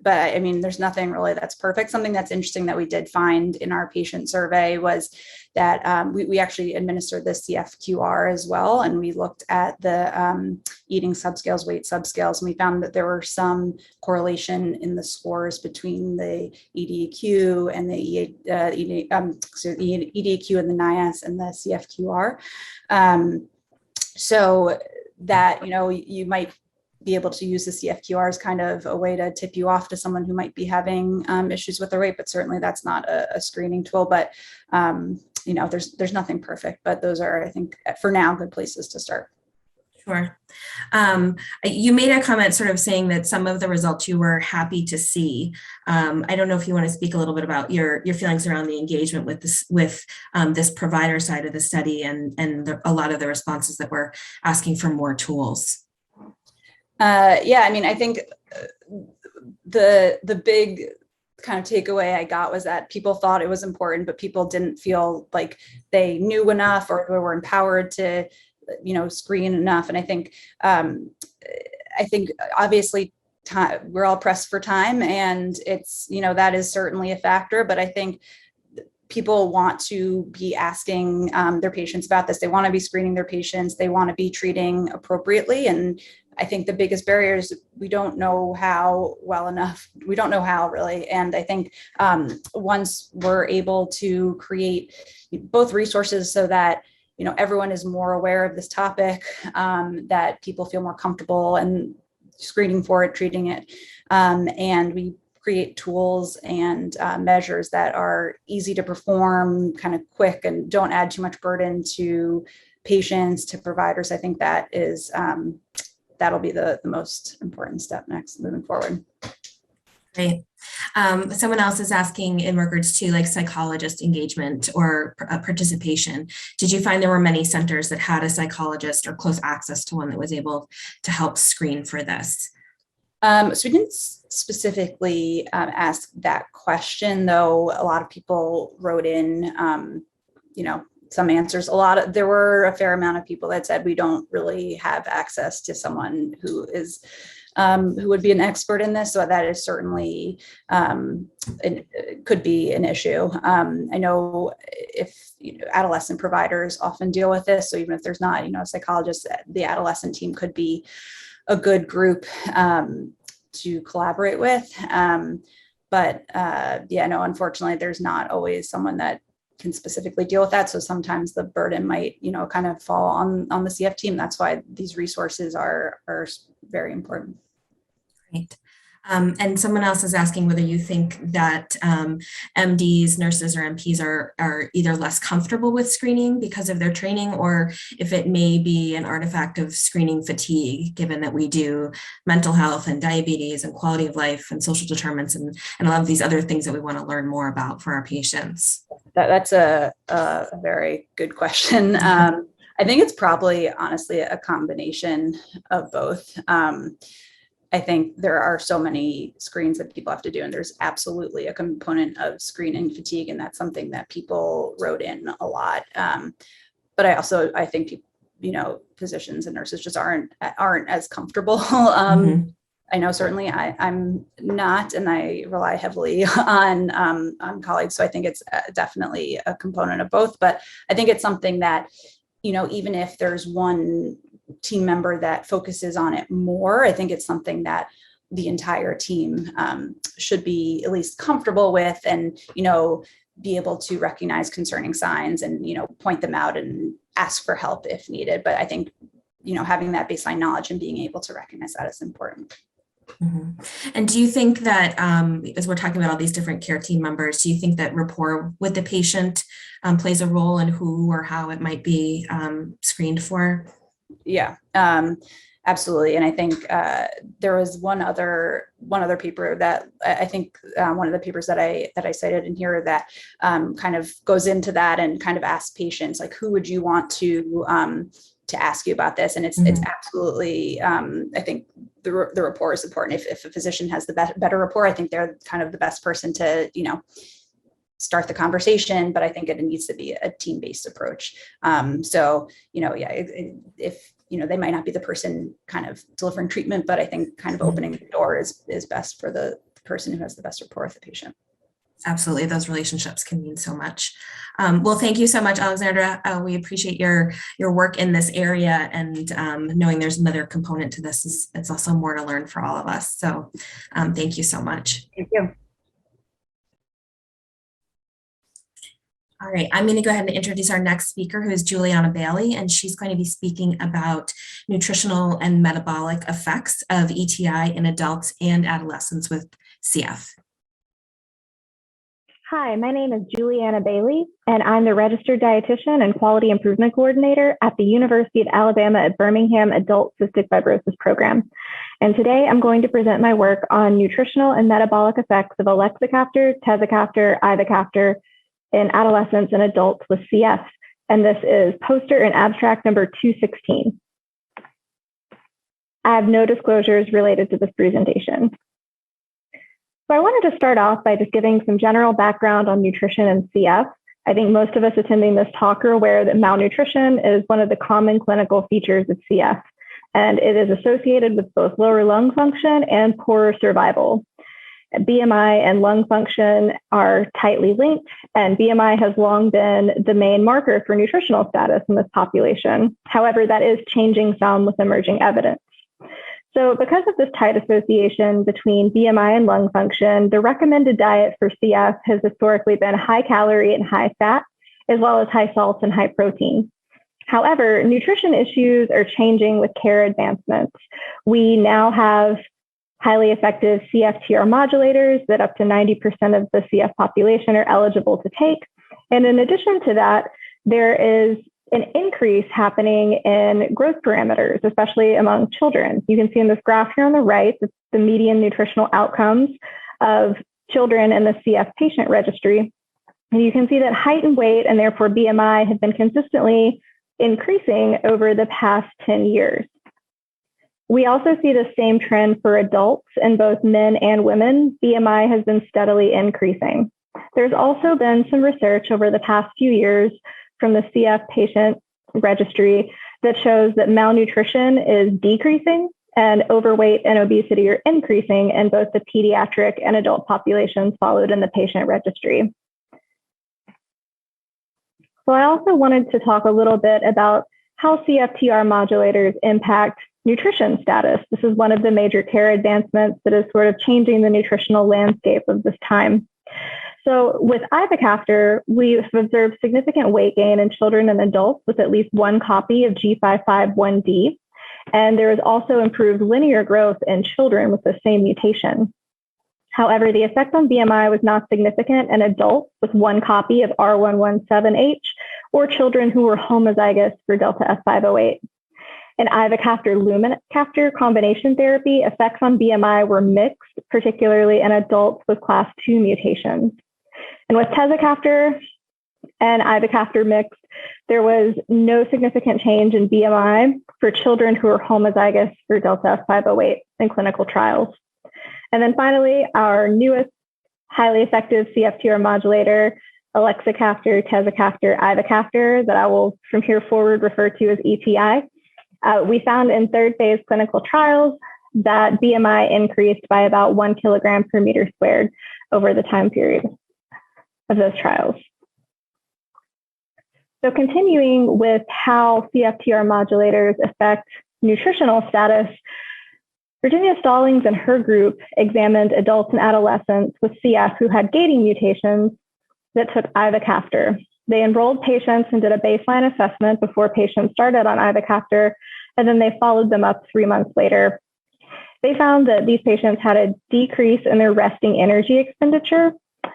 but I mean, there's nothing really that's perfect. Something that's interesting that we did find in our patient survey was that we actually administered the CFQR as well. And we looked at the eating subscales, weight subscales, and we found that there were some correlation in the scores between the EDQ and the EDQ and the NIAS and the CFQR. So that, you might be able to use the CFQR as kind of a way to tip you off to someone who might be having issues with their weight, but certainly that's not a screening tool. But there's nothing perfect, but those are, I think, for now, good places to start. Sure. You made a comment sort of saying that some of the results you were happy to see. I don't know if you want to speak a little bit about your feelings around the engagement with this provider side of the study and a lot of the responses that were asking for more tools. Yeah, I mean, I think the big kind of takeaway I got was that people thought it was important, but people didn't feel like they knew enough or were empowered to, screen enough. And I think obviously we're all pressed for time, and it's, that is certainly a factor, but I think people want to be asking their patients about this. They want to be screening their patients. They want to be treating appropriately. And I think the biggest barrier is we don't know how well enough. We don't know how really. And I think once we're able to create both resources so that, everyone is more aware of this topic, that people feel more comfortable and screening for it, treating it, and we create tools and measures that are easy to perform, kind of quick, and don't add too much burden to patients, to providers. I think that is that'll be the most important step next moving forward. Great. Someone else is asking in regards to like psychologist engagement or participation. Did you find there were many centers that had a psychologist or close access to one that was able to help screen for this? So we didn't specifically ask that question, though a lot of people wrote in, some answers. There were a fair amount of people that said we don't really have access to someone who is who would be an expert in this. So that is certainly it could be an issue. I know if adolescent providers often deal with this. So even if there's not, a psychologist, the adolescent team could be a good group to collaborate with. Unfortunately, there's not always someone that can specifically deal with that. So sometimes the burden might, kind of fall on the CF team. That's why these resources are very important. Great. And someone else is asking whether you think that MDs, nurses, or MPs are either less comfortable with screening because of their training, or if it may be an artifact of screening fatigue, given that we do mental health and diabetes and quality of life and social determinants and a lot of these other things that we want to learn more about for our patients. That's a very good question. I think it's probably honestly a combination of both. I think there are so many screens that people have to do, and there's absolutely a component of screening fatigue, and that's something that people wrote in a lot. But I think physicians and nurses just aren't as comfortable. I know certainly I'm not, and I rely heavily on colleagues. So I think it's definitely a component of both. But I think it's something that, even if there's one team member that focuses on it more, I think it's something that the entire team should be at least comfortable with, and be able to recognize concerning signs and point them out and ask for help if needed. But I think having that baseline knowledge and being able to recognize that is important. And do you think that, as we're talking about all these different care team members, do you think that rapport with the patient plays a role in who or how it might be screened for? Yeah, absolutely. And I think there was one other paper that I think one of the papers that I cited in here that kind of goes into that and kind of asks patients, like, who would you want to ask you about this? And it's absolutely, I think the rapport is important. If a physician has the better rapport, I think they're kind of the best person to, start the conversation, but I think it needs to be a team-based approach. If they might not be the person kind of delivering treatment, but I think kind of opening the door is best for the person who has the best rapport with the patient. Absolutely. Those relationships can mean so much. Well, thank you so much, Alexandra. We appreciate your work in this area, and knowing there's another component to this it's also more to learn for all of us. So thank you so much. Thank you. All right, I'm going to go ahead and introduce our next speaker, who is Juliana Bailey, and she's going to be speaking about nutritional and metabolic effects of ETI in adults and adolescents with CF. Hi, my name is Juliana Bailey, and I'm the Registered Dietitian and Quality Improvement Coordinator at the University of Alabama at Birmingham Adult Cystic Fibrosis Program. And today I'm going to present my work on nutritional and metabolic effects of elexacaftor, tezacaftor, ivacaftor in adolescents and adults with CF. And this is poster and abstract number 216. I have no disclosures related to this presentation. So I wanted to start off by just giving some general background on nutrition and CF. I think most of us attending this talk are aware that malnutrition is one of the common clinical features of CF, and it is associated with both lower lung function and poorer survival. BMI and lung function are tightly linked, and BMI has long been the main marker for nutritional status in this population. However, that is changing some with emerging evidence. So because of this tight association between BMI and lung function, the recommended diet for CF has historically been high calorie and high fat, as well as high salt and high protein. However, nutrition issues are changing with care advancements. We now have highly effective Cftr modulators that up to 90% of the CF population are eligible to take. And in addition to that, there is an increase happening in growth parameters, especially among children. You can see in this graph here on the right, the median nutritional outcomes of children in the CF patient registry. And you can see that height and weight, and therefore BMI, have been consistently increasing over the past 10 years. We also see the same trend for adults in both men and women. BMI has been steadily increasing. There's also been some research over the past few years from the CF patient registry that shows that malnutrition is decreasing and overweight and obesity are increasing in both the pediatric and adult populations followed in the patient registry. So I also wanted to talk a little bit about how CFTR modulators impact nutrition status. This is one of the major care advancements that is sort of changing the nutritional landscape of this time. So with ivacaftor, we've observed significant weight gain in children and adults with at least one copy of G551D. And there was also improved linear growth in children with the same mutation. However, the effect on BMI was not significant in adults with one copy of R117H or children who were homozygous for delta F508. In ivacaftor-lumacaftor combination therapy, effects on BMI were mixed, particularly in adults with class 2 mutations. And with tezacaftor and ivacaftor mixed, there was no significant change in BMI for children who were homozygous for delta F508 in clinical trials. And then finally, our newest highly effective CFTR modulator, elexacaftor, tezacaftor, ivacaftor, that I will from here forward refer to as ETI. We found in third phase clinical trials that BMI increased by about 1 kilogram per meter squared over the time period of those trials. So continuing with how CFTR modulators affect nutritional status, Virginia Stallings and her group examined adults and adolescents with CF who had gating mutations that took ivacaftor. They enrolled patients and did a baseline assessment before patients started on ivacaftor, and then they followed them up 3 months later. They found that these patients had a decrease in their resting energy expenditure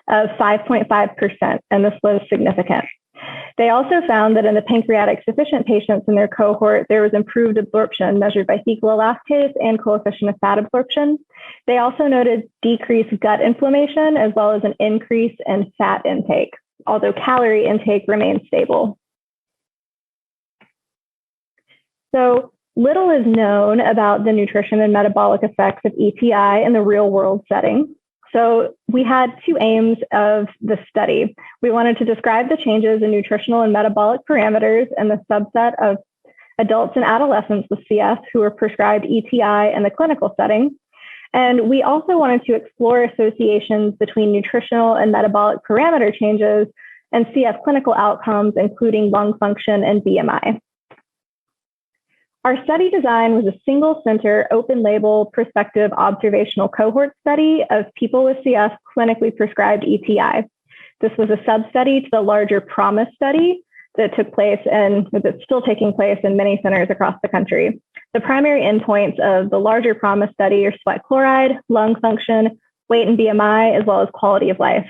of 5.5%, and this was significant. They also found that in the pancreatic sufficient patients in their cohort, there was improved absorption measured by fecal elastase and coefficient of fat absorption. They also noted decreased gut inflammation as well as an increase in fat intake, although calorie intake remained stable. So little is known about the nutrition and metabolic effects of ETI in the real world setting. So we had two aims of the study. We wanted to describe the changes in nutritional and metabolic parameters in the subset of adults and adolescents with CF who were prescribed ETI in the clinical setting. And we also wanted to explore associations between nutritional and metabolic parameter changes and CF clinical outcomes, including lung function and BMI. Our study design was a single center, open label, prospective observational cohort study of people with CF clinically prescribed ETI. This was a sub-study to the larger PROMISE study that took place and that's still taking place in many centers across the country. The primary endpoints of the larger PROMISE study are sweat chloride, lung function, weight and BMI, as well as quality of life.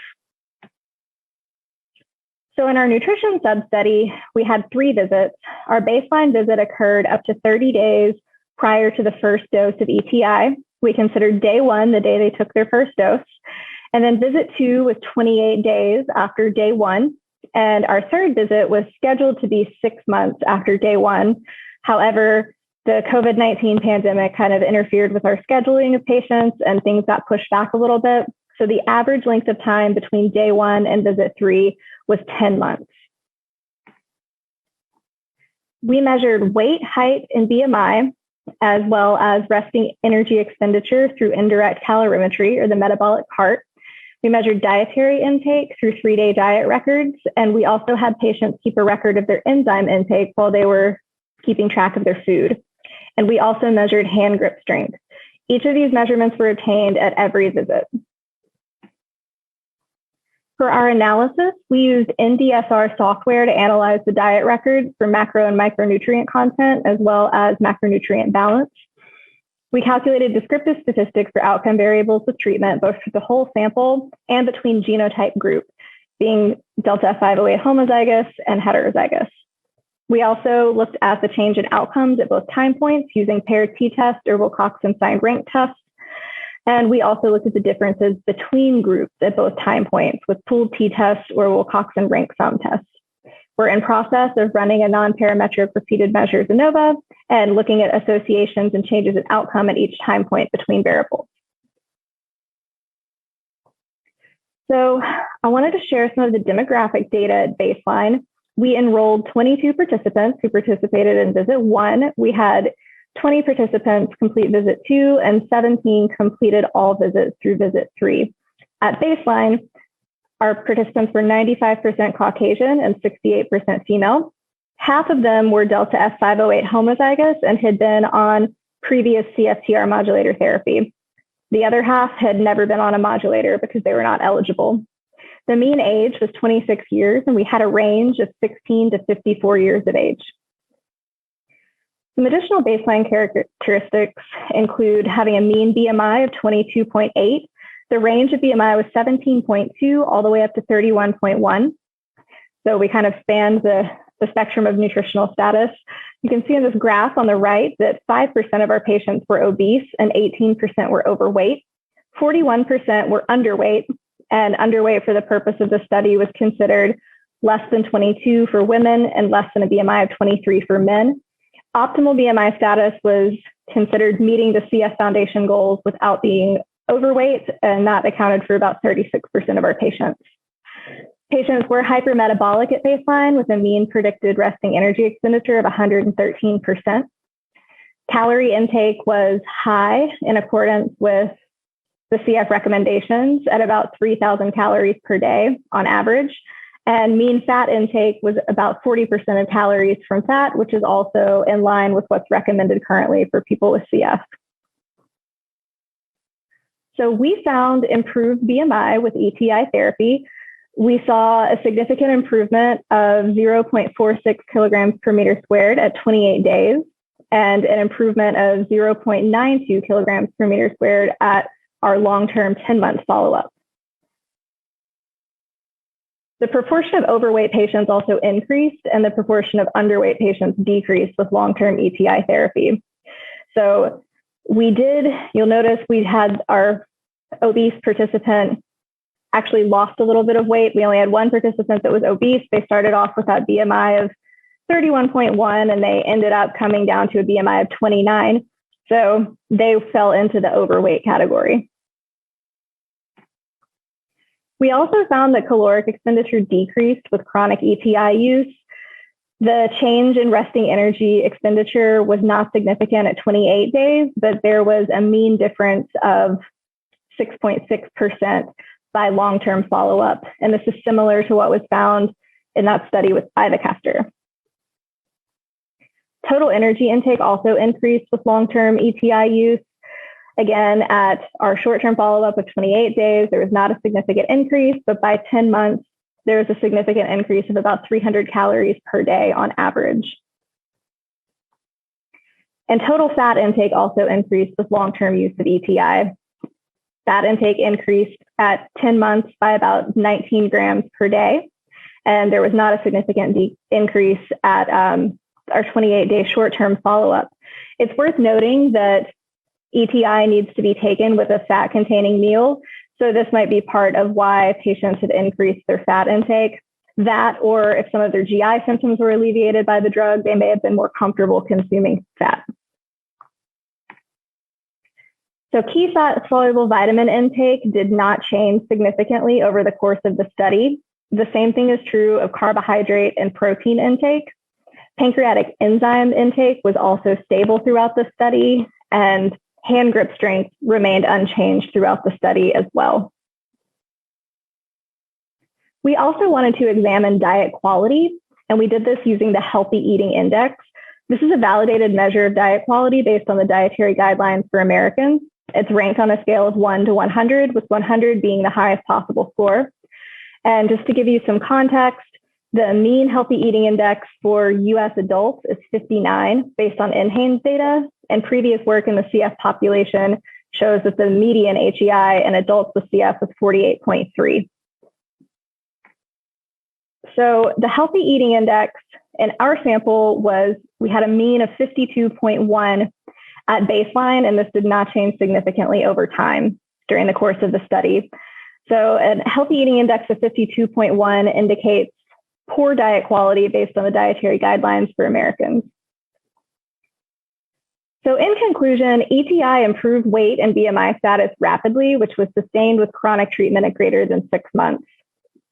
So in our nutrition sub-study, we had 3 visits. Our baseline visit occurred up to 30 days prior to the first dose of ETI. We considered day 1, the day they took their first dose. And then visit 2 was 28 days after day 1. And our third visit was scheduled to be 6 months after day 1. However, the COVID-19 pandemic kind of interfered with our scheduling of patients and things got pushed back a little bit. So the average length of time between day 1 and visit 3 was 10 months. We measured weight, height, and BMI, as well as resting energy expenditure through indirect calorimetry or the metabolic cart. We measured dietary intake through 3-day diet records, and we also had patients keep a record of their enzyme intake while they were keeping track of their food. And we also measured hand grip strength. Each of these measurements were obtained at every visit. For our analysis, we used NDSR software to analyze the diet records for macro and micronutrient content, as well as macronutrient balance. We calculated descriptive statistics for outcome variables with treatment, both for the whole sample and between genotype group, being delta F508 homozygous and heterozygous. We also looked at the change in outcomes at both time points using paired t-test or Wilcoxon signed rank tests. And we also looked at the differences between groups at both time points with pooled t-test or Wilcoxon rank sum tests. We're in process of running a non-parametric repeated measures ANOVA and looking at associations and changes in outcome at each time point between variables. So I wanted to share some of the demographic data at baseline. We enrolled 22 participants who participated in visit 1. We had 20 participants complete visit 2 and 17 completed all visits through visit 3. At baseline, our participants were 95% Caucasian and 68% female. Half of them were delta F508 homozygous and had been on previous CFTR modulator therapy. The other half had never been on a modulator because they were not eligible. The mean age was 26 years, and we had a range of 16 to 54 years of age. Some additional baseline characteristics include having a mean BMI of 22.8. The range of BMI was 17.2 all the way up to 31.1. So we kind of spanned the spectrum of nutritional status. You can see in this graph on the right that 5% of our patients were obese and 18% were overweight. 41% were underweight, and underweight for the purpose of the study was considered less than 22 for women and less than a BMI of 23 for men. Optimal BMI status was considered meeting the CF Foundation goals without being overweight, and that accounted for about 36% of our patients. Patients were hypermetabolic at baseline with a mean predicted resting energy expenditure of 113%. Calorie intake was high in accordance with the CF recommendations at about 3,000 calories per day on average. And mean fat intake was about 40% of calories from fat, which is also in line with what's recommended currently for people with CF. So we found improved BMI with ETI therapy. We saw a significant improvement of 0.46 kilograms per meter squared at 28 days and an improvement of 0.92 kilograms per meter squared at our long-term 10-month follow-up. The proportion of overweight patients also increased, and the proportion of underweight patients decreased with long-term ETI therapy. So you'll notice we had our obese participant actually lost a little bit of weight. We only had one participant that was obese. They started off with that BMI of 31.1, and they ended up coming down to a BMI of 29. So they fell into the overweight category. We also found that caloric expenditure decreased with chronic ETI use. The change in resting energy expenditure was not significant at 28 days, but there was a mean difference of 6.6% by long-term follow-up. And this is similar to what was found in that study by the Cftr. Total energy intake also increased with long-term ETI use. Again, at our short-term follow-up of 28 days, there was not a significant increase, but by 10 months, there was a significant increase of about 300 calories per day on average. And total fat intake also increased with long-term use of ETI. Fat intake increased at 10 months by about 19 grams per day, and there was not a significant increase at our 28-day short-term follow-up. It's worth noting that ETI needs to be taken with a fat-containing meal, so this might be part of why patients had increased their fat intake. That, or if some of their GI symptoms were alleviated by the drug, they may have been more comfortable consuming fat. So key fat-soluble vitamin intake did not change significantly over the course of the study. The same thing is true of carbohydrate and protein intake. Pancreatic enzyme intake was also stable throughout the study, and hand grip strength remained unchanged throughout the study as well. We also wanted to examine diet quality, and we did this using the Healthy Eating Index. This is a validated measure of diet quality based on the dietary guidelines for Americans. It's ranked on a scale of 1 to 100, with 100 being the highest possible score. And just to give you some context, the mean Healthy Eating Index for US adults is 59 based on NHANES data, and previous work in the CF population shows that the median HEI in adults with CF was 48.3. So the Healthy Eating Index in our sample we had a mean of 52.1 at baseline, and this did not change significantly over time during the course of the study. So a Healthy Eating Index of 52.1 indicates poor diet quality based on the dietary guidelines for Americans. So in conclusion, ETI improved weight and BMI status rapidly, which was sustained with chronic treatment at greater than 6 months.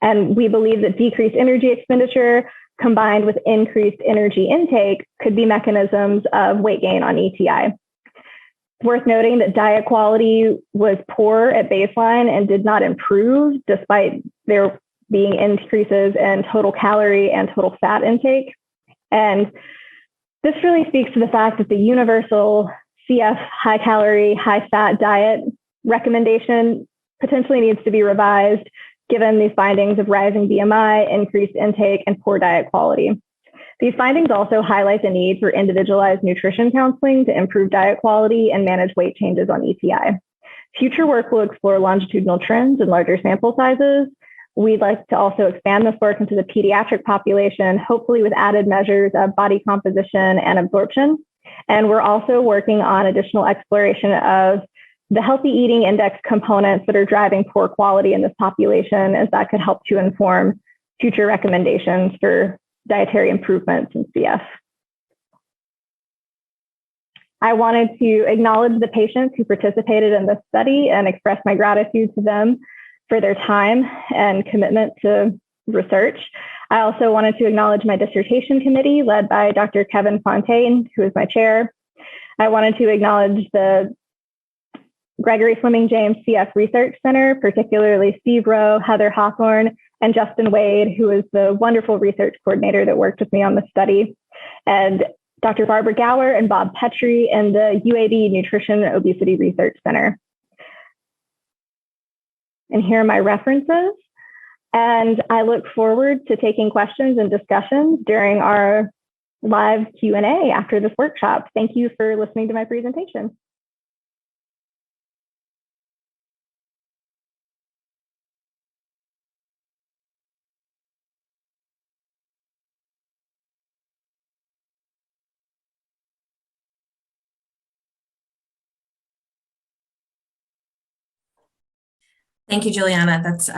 And we believe that decreased energy expenditure combined with increased energy intake could be mechanisms of weight gain on ETI. Worth noting that diet quality was poor at baseline and did not improve despite there being increases in total calorie and total fat intake. And this really speaks to the fact that the universal CF high calorie, high fat diet recommendation potentially needs to be revised given these findings of rising BMI, increased intake, and poor diet quality. These findings also highlight the need for individualized nutrition counseling to improve diet quality and manage weight changes on ETI. Future work will explore longitudinal trends and larger sample sizes. We'd like to also expand this work into the pediatric population, hopefully with added measures of body composition and absorption. And we're also working on additional exploration of the healthy eating index components that are driving poor quality in this population, as that could help to inform future recommendations for dietary improvements in CF. I wanted to acknowledge the patients who participated in this study and express my gratitude to them for their time and commitment to research. I also wanted to acknowledge my dissertation committee led by Dr. Kevin Fontaine, who is my chair. I wanted to acknowledge the Gregory Fleming James CF Research Center, particularly Steve Rowe, Heather Hawthorne, and Justin Wade, who is the wonderful research coordinator that worked with me on the study, and Dr. Barbara Gower and Bob Petrie and the UAB Nutrition and Obesity Research Center. And here are my references. And I look forward to taking questions and discussions during our live Q&A after this workshop. Thank you for listening to my presentation. Thank you, Juliana. That's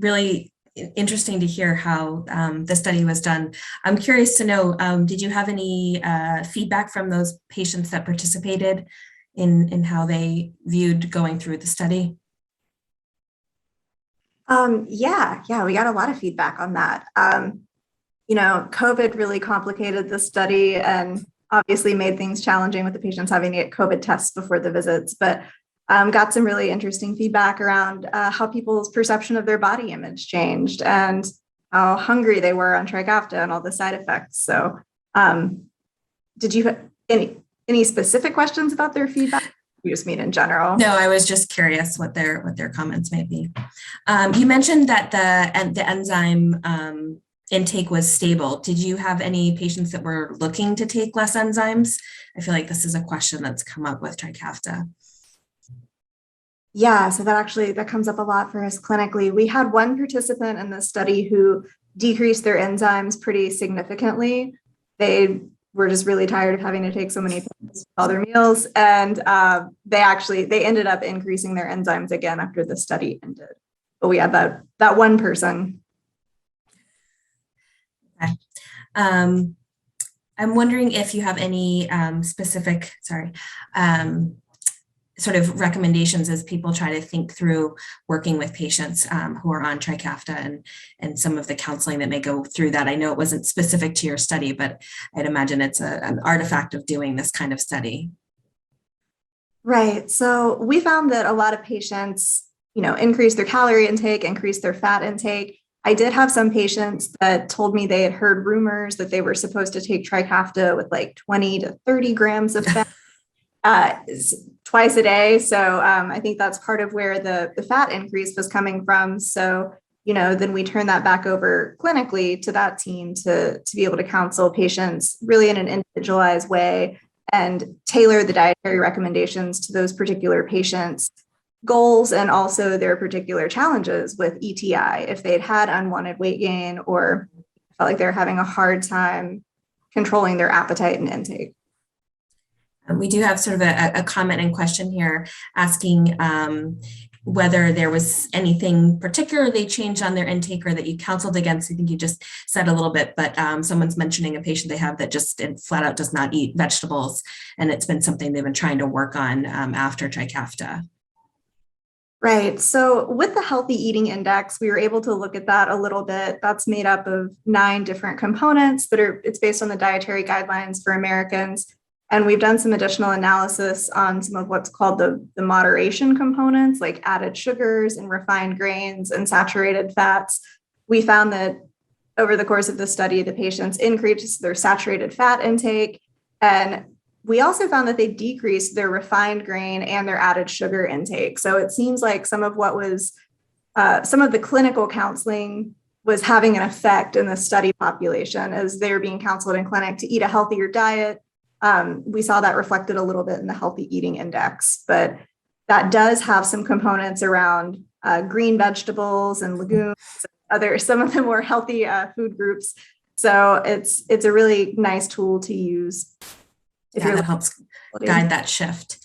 really interesting to hear how the study was done. I'm curious to know, did you have any feedback from those patients that participated in how they viewed going through the study? Yeah, we got a lot of feedback on that. You know, COVID really complicated the study and obviously made things challenging with the patients having to get COVID tests before the visits, but got some really interesting feedback around how people's perception of their body image changed and how hungry they were on Trikafta and all the side effects. So did you have any specific questions about their feedback? We just mean in general. No, I was just curious what their comments may be. You mentioned that the enzyme intake was stable. Did you have any patients that were looking to take less enzymes? I feel like this is a question that's come up with Trikafta. Yeah, so that comes up a lot for us clinically. We had one participant in the study who decreased their enzymes pretty significantly. They were just really tired of having to take so many pills for all their meals, and they ended up increasing their enzymes again after the study ended. But we had that one person. Okay. I'm wondering if you have any specific, sort of recommendations as people try to think through working with patients who are on Trikafta and some of the counseling that may go through that. I know it wasn't specific to your study, but I'd imagine it's an artifact of doing this kind of study. Right. So we found that a lot of patients, increase their calorie intake, increase their fat intake. I did have some patients that told me they had heard rumors that they were supposed to take Trikafta with like 20 to 30 grams of fat. Twice a day. So I think that's part of where the fat increase was coming from. So, then we turn that back over clinically to that team to be able to counsel patients really in an individualized way and tailor the dietary recommendations to those particular patients' goals and also their particular challenges with ETI. If they'd had unwanted weight gain or felt like they're having a hard time controlling their appetite and intake. We do have sort of a comment and question here asking whether there was anything particularly changed on their intake or that you counseled against. I think you just said a little bit, but someone's mentioning a patient they have that just flat out does not eat vegetables, and it's been something they've been trying to work on after Trikafta. Right. So with the healthy eating index, we were able to look at that a little bit. That's made up of 9 different components it's based on the dietary guidelines for Americans. And we've done some additional analysis on some of what's called the moderation components, like added sugars and refined grains and saturated fats. We found that over the course of the study, the patients increased their saturated fat intake. And we also found that they decreased their refined grain and their added sugar intake. So it seems like some of the clinical counseling was having an effect in the study population as they were being counseled in clinic to eat a healthier diet. We saw that reflected a little bit in the healthy eating index, but that does have some components around green vegetables and legumes, some of the more healthy food groups. So it's a really nice tool to use. Yeah, that helps guide that shift.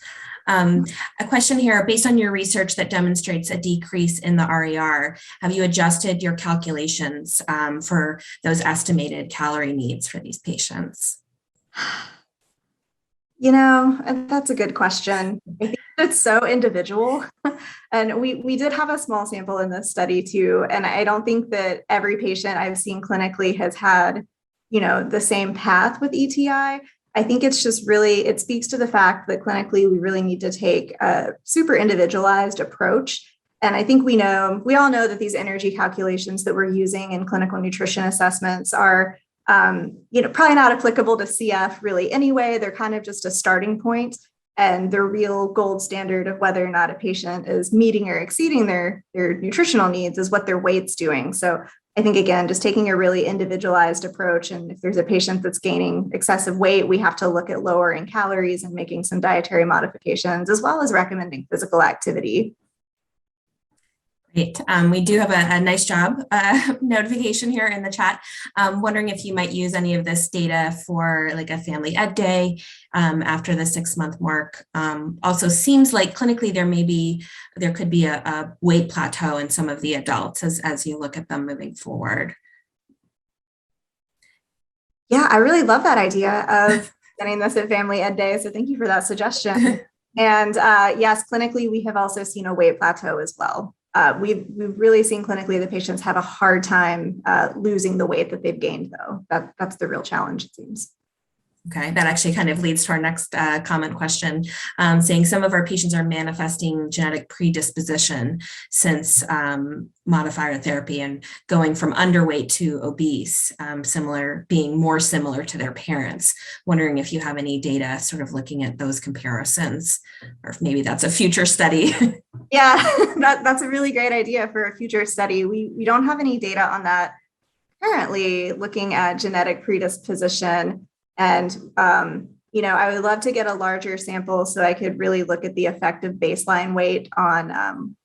A question here, based on your research that demonstrates a decrease in the RER, have you adjusted your calculations for those estimated calorie needs for these patients? You know, that's a good question. I think it's so individual. And we did have a small sample in this study too. And I don't think that every patient I've seen clinically has had, you know, the same path with ETI. I think it's just really, it speaks to the fact that clinically we really need to take a super individualized approach. And I think we all know that these energy calculations that we're using in clinical nutrition assessments are, you know, probably not applicable to CF really anyway. They're kind of just a starting point, and the real gold standard of whether or not a patient is meeting or exceeding their nutritional needs is what their weight's doing. So I think, again, just taking a really individualized approach. And if there's a patient that's gaining excessive weight, we have to look at lowering calories and making some dietary modifications, as well as recommending physical activity. Great. We do have a nice job notification here in the chat. Wondering if you might use any of this data for like a family ed day after the 6-month mark. Also seems like clinically there could be a weight plateau in some of the adults as you look at them moving forward. Yeah, I really love that idea of getting this at family ed day. So thank you for that suggestion. And yes, clinically, we have also seen a weight plateau as well. We've really seen clinically the patients have a hard time losing the weight that they've gained, though. That's the real challenge, it seems. Okay, that actually kind of leads to our next comment question, saying some of our patients are manifesting genetic predisposition since modifier therapy and going from underweight to obese, being more similar to their parents. Wondering if you have any data sort of looking at those comparisons, or if maybe that's a future study. Yeah, that's a really great idea for a future study. We don't have any data on that currently, looking at genetic predisposition. And, you know, I would love to get a larger sample so I could really look at the effect of baseline weight on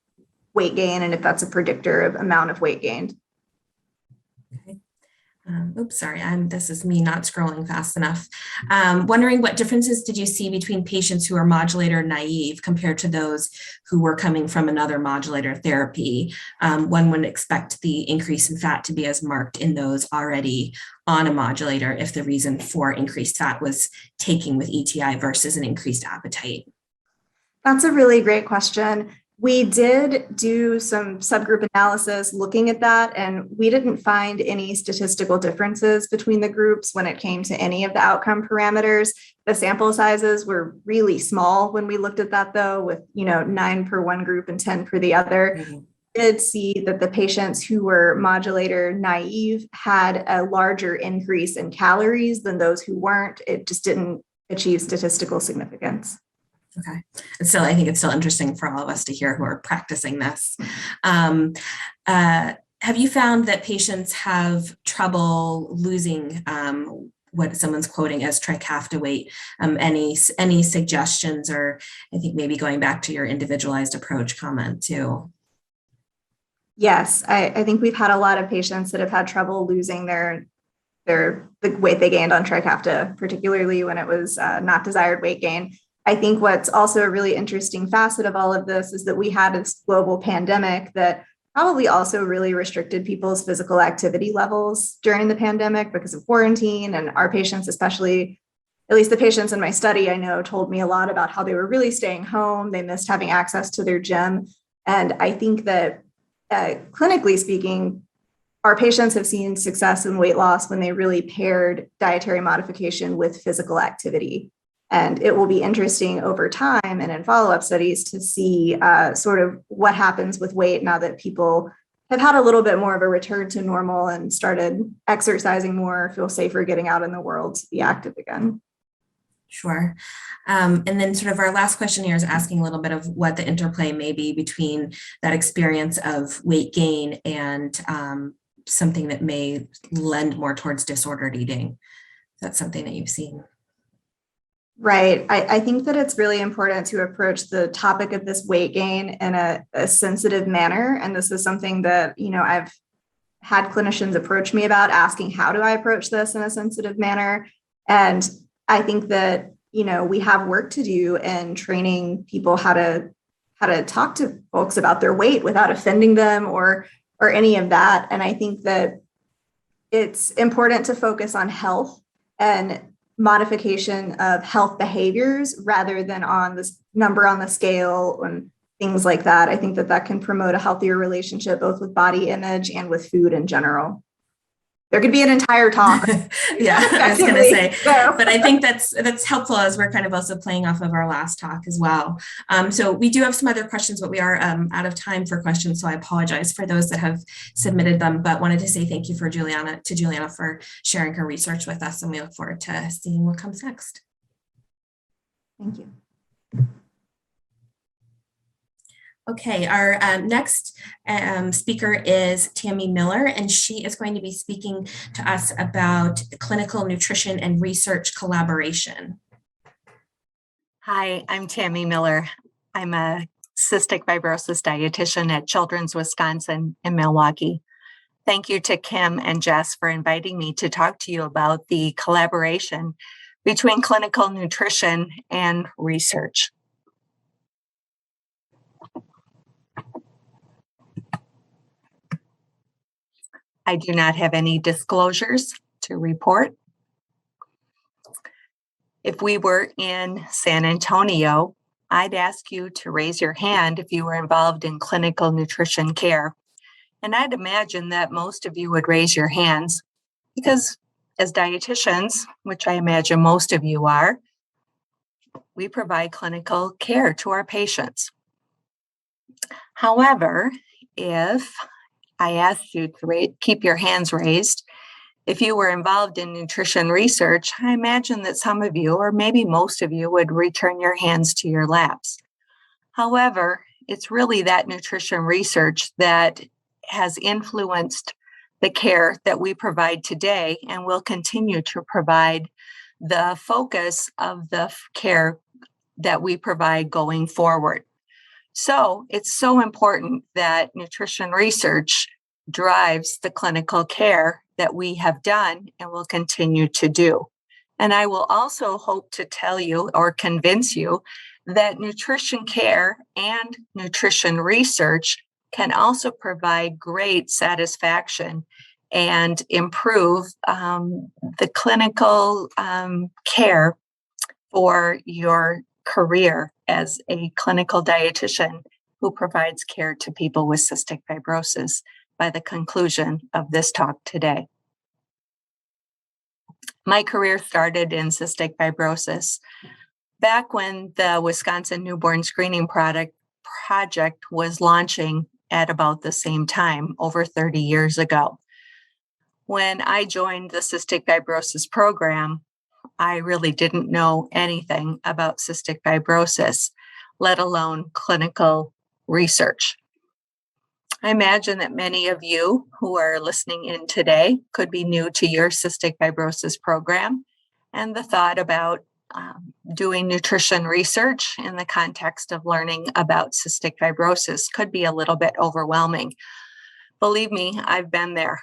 weight gain and if that's a predictor of amount of weight gained. Okay. Oops, sorry, this is me not scrolling fast enough. Wondering what differences did you see between patients who are modulator naive compared to those who were coming from another modulator therapy? One would expect the increase in fat to be as marked in those already on a modulator if the reason for increased fat was taking with ETI versus an increased appetite. That's a really great question. We did do some subgroup analysis looking at that, and we didn't find any statistical differences between the groups when it came to any of the outcome parameters. The sample sizes were really small when we looked at that, though, with 9 per one group and 10 per the other. Mm-hmm. Did see that the patients who were modulator naive had a larger increase in calories than those who weren't. It just didn't achieve statistical significance. Okay. I think it's still interesting for all of us to hear who are practicing this. Have you found that patients have trouble losing what someone's quoting as trikafta weight? Any suggestions, or I think maybe going back to your individualized approach comment too? Yes, I think we've had a lot of patients that have had trouble losing the weight they gained on trikafta, particularly when it was not desired weight gain. I think what's also a really interesting facet of all of this is that we had this global pandemic that probably also really restricted people's physical activity levels during the pandemic because of quarantine. And our patients, especially, at least the patients in my study, I know told me a lot about how they were really staying home. They missed having access to their gym. And I think that clinically speaking, our patients have seen success in weight loss when they really paired dietary modification with physical activity. And it will be interesting over time and in follow-up studies to see sort of what happens with weight now that people have had a little bit more of a return to normal and started exercising more, feel safer getting out in the world to be active again. Sure. And then sort of our last question here is asking a little bit of what the interplay may be between that experience of weight gain and something that may lend more towards disordered eating. That's something that you've seen. Right. I think that it's really important to approach the topic of this weight gain in a sensitive manner. And this is something that, I've had clinicians approach me about, asking, how do I approach this in a sensitive manner? And I think that, we have work to do in training people how to talk to folks about their weight without offending them or any of that. And I think that it's important to focus on health and modification of health behaviors rather than on this number on the scale and things like that. I think that can promote a healthier relationship both with body image and with food in general. There could be an entire talk. Yeah, I was going to say, but I think that's helpful as we're kind of also playing off of our last talk as well. So we do have some other questions, but we are out of time for questions. So I apologize for those that have submitted them, but wanted to say thank you to Juliana for sharing her research with us. And we look forward to seeing what comes next. Thank you. Okay, our next speaker is Tammy Miller, and she is going to be speaking to us about clinical nutrition and research collaboration. Hi, I'm Tammy Miller. I'm a cystic fibrosis dietitian at Children's Wisconsin in Milwaukee. Thank you to Kim and Jess for inviting me to talk to you about the collaboration between clinical nutrition and research. I do not have any disclosures to report. If we were in San Antonio, I'd ask you to raise your hand if you were involved in clinical nutrition care. And I'd imagine that most of you would raise your hands because as dietitians, which I imagine most of you are, we provide clinical care to our patients. However, if I asked you to keep your hands raised, if you were involved in nutrition research, I imagine that some of you, or maybe most of you, would return your hands to your laps. However, it's really that nutrition research that has influenced the care that we provide today and will continue to provide the focus of the care that we provide going forward. So it's so important that nutrition research drives the clinical care that we have done and will continue to do. And I will also hope to tell you or convince you that nutrition care and nutrition research can also provide great satisfaction and improve the clinical care for your career as a clinical dietitian who provides care to people with cystic fibrosis by the conclusion of this talk today. My career started in cystic fibrosis back when the Wisconsin Newborn Screening Project was launching at about the same time, over 30 years ago. When I joined the cystic fibrosis program, I really didn't know anything about cystic fibrosis, let alone clinical research. I imagine that many of you who are listening in today could be new to your cystic fibrosis program, and the thought about doing nutrition research in the context of learning about cystic fibrosis could be a little bit overwhelming. Believe me, I've been there.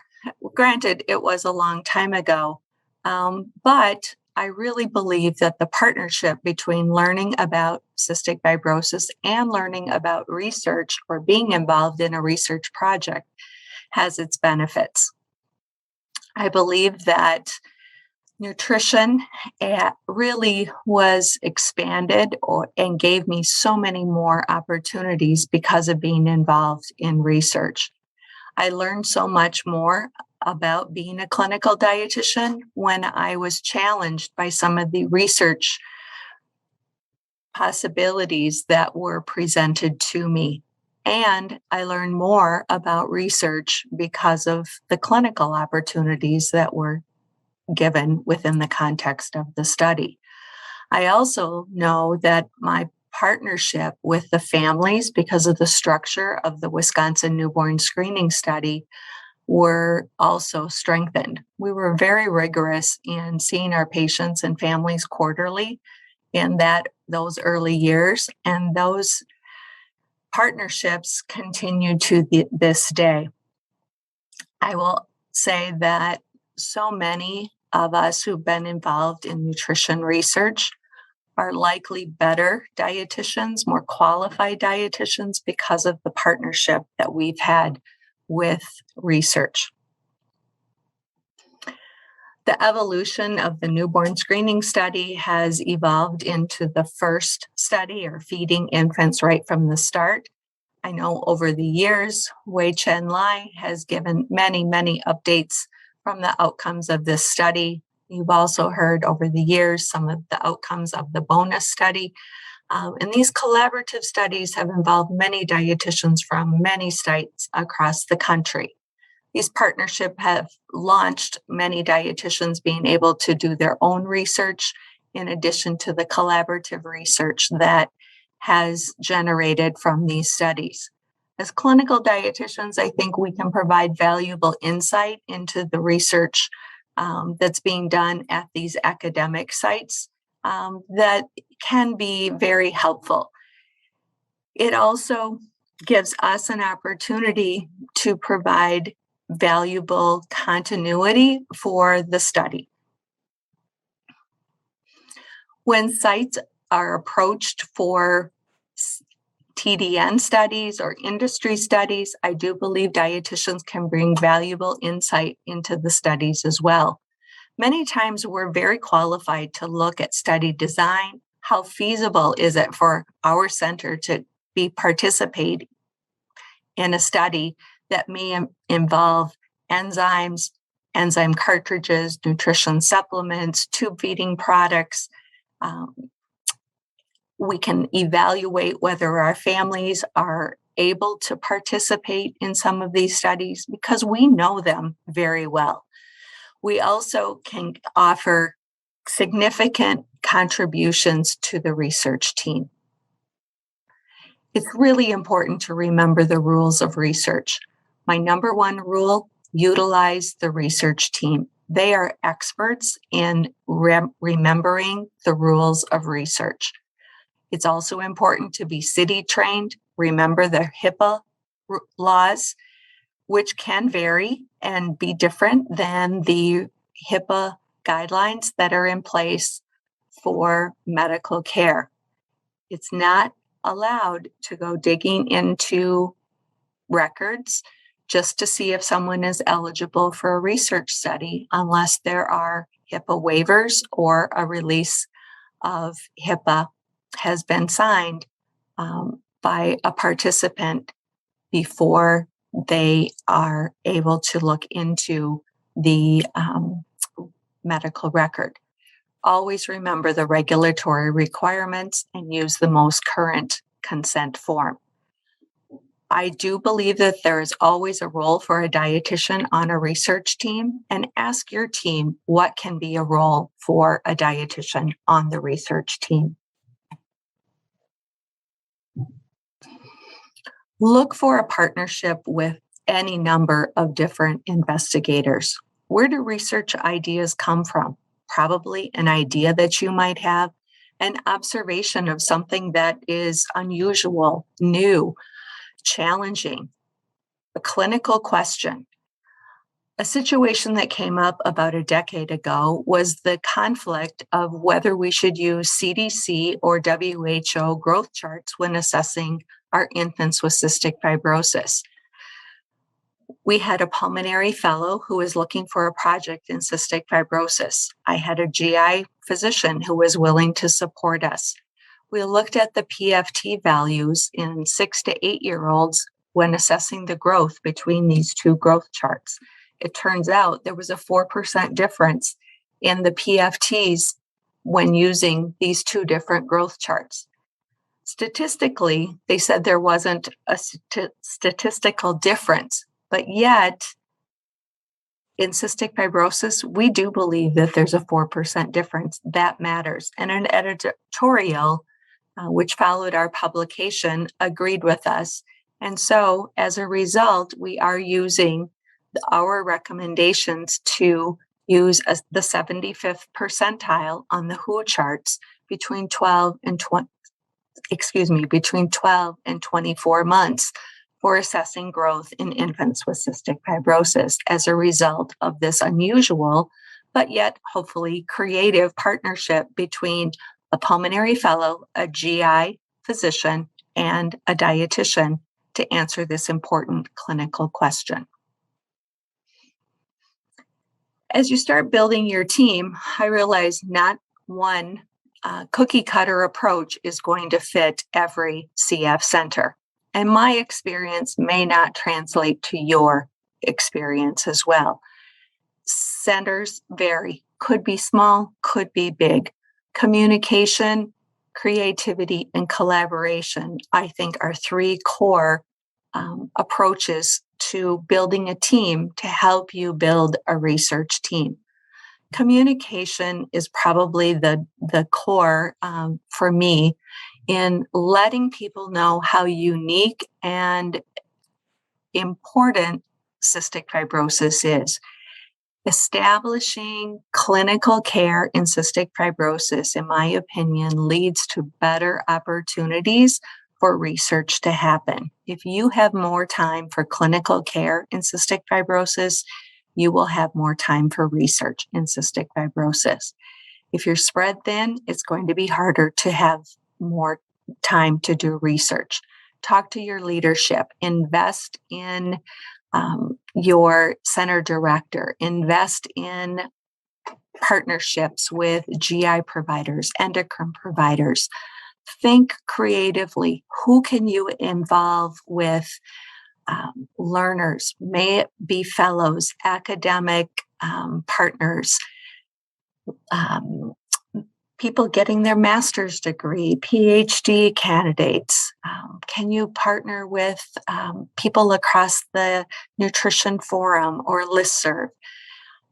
Granted, it was a long time ago, but I really believe that the partnership between learning about cystic fibrosis and learning about research or being involved in a research project has its benefits. I believe that nutrition really was expanded and gave me so many more opportunities because of being involved in research. I learned so much more about being a clinical dietitian when I was challenged by some of the research possibilities that were presented to me. And I learned more about research because of the clinical opportunities that were given within the context of the study. I also know that my partnership with the families, because of the structure of the Wisconsin Newborn Screening Study, were also strengthened. We were very rigorous in seeing our patients and families quarterly in those early years, and those partnerships continue to this day. I will say that so many of us who've been involved in nutrition research are likely better dietitians, more qualified dietitians, because of the partnership that we've had with research. The evolution of the newborn screening study has evolved into the first study, or feeding infants right from the start. I know over the years, Wei Chen Lai has given many, many updates from the outcomes of this study. You've also heard over the years some of the outcomes of the bonus study. And these collaborative studies have involved many dietitians from many sites across the country. These partnerships have launched many dietitians being able to do their own research, in addition to the collaborative research that has generated from these studies. As clinical dietitians, I think we can provide valuable insight into the research that's being done at these academic sites that can be very helpful. It also gives us an opportunity to provide valuable continuity for the study. When sites are approached for TDN studies or industry studies, I do believe dietitians can bring valuable insight into the studies as well. Many times we're very qualified to look at study design. How feasible is it for our center to be participating in a study that may involve enzymes, enzyme cartridges, nutrition supplements, tube feeding products. We can evaluate whether our families are able to participate in some of these studies because we know them very well. We also can offer significant contributions to the research team. It's really important to remember the rules of research. My number one rule, utilize the research team. They are experts in remembering the rules of research. It's also important to be CITI trained, remember the HIPAA laws, which can vary and be different than the HIPAA guidelines that are in place for medical care. It's not allowed to go digging into records just to see if someone is eligible for a research study unless there are HIPAA waivers or a release of HIPAA has been signed by a participant before they are able to look into the medical record. Always remember the regulatory requirements and use the most current consent form. I do believe that there is always a role for a dietitian on a research team, and ask your team what can be a role for a dietitian on the research team. Look for a partnership with any number of different investigators. Where do research ideas come from? Probably an idea that you might have, an observation of something that is unusual, new, challenging, a clinical question. A situation that came up about a decade ago was the conflict of whether we should use CDC or WHO growth charts when assessing our infants with cystic fibrosis. We had a pulmonary fellow who was looking for a project in cystic fibrosis. I had a GI physician who was willing to support us. We looked at the PFT values in 6 to 8-year-olds when assessing the growth between these two growth charts. It turns out there was a 4% difference in the PFTs when using these two different growth charts. Statistically, they said there wasn't a statistical difference, but yet in cystic fibrosis, we do believe that there's a 4% difference. That matters. And an editorial, which followed our publication, agreed with us. And so as a result, we are using our recommendations to use the 75th percentile on the WHO charts between 12 and 24 months for assessing growth in infants with cystic fibrosis as a result of this unusual, but yet hopefully creative partnership between a pulmonary fellow, a GI physician, and a dietitian to answer this important clinical question. As you start building your team, I realize not one cookie cutter approach is going to fit every CF center. And my experience may not translate to your experience as well. Centers vary, could be small, could be big. Communication, creativity, and collaboration, I think, are three core approaches to building a team to help you build a research team. Communication is probably the core for me in letting people know how unique and important cystic fibrosis is. Establishing clinical care in cystic fibrosis, in my opinion, leads to better opportunities for research to happen. If you have more time for clinical care in cystic fibrosis, you will have more time for research in cystic fibrosis. If you're spread thin, it's going to be harder to have more time to do research. Talk to your leadership, invest in your center director, invest in partnerships with GI providers, endocrine providers. Think creatively. Who can you involve with learners? May it be fellows, academic partners, people getting their master's degree, PhD candidates. Can you partner with people across the Nutrition Forum or listserv?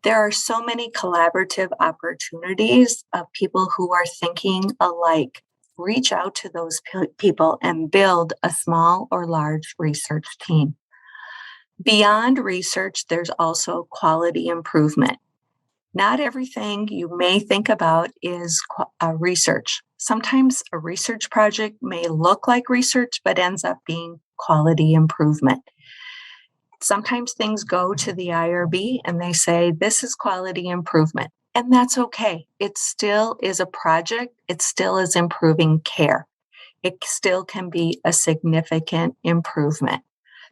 There are so many collaborative opportunities of people who are thinking alike. Reach out to those people and build a small or large research team. Beyond research, there's also quality improvement. Not everything you may think about is research. Sometimes a research project may look like research, but ends up being quality improvement. Sometimes things go to the IRB and they say, this is quality improvement. And that's okay. It still is a project. It still is improving care. It still can be a significant improvement.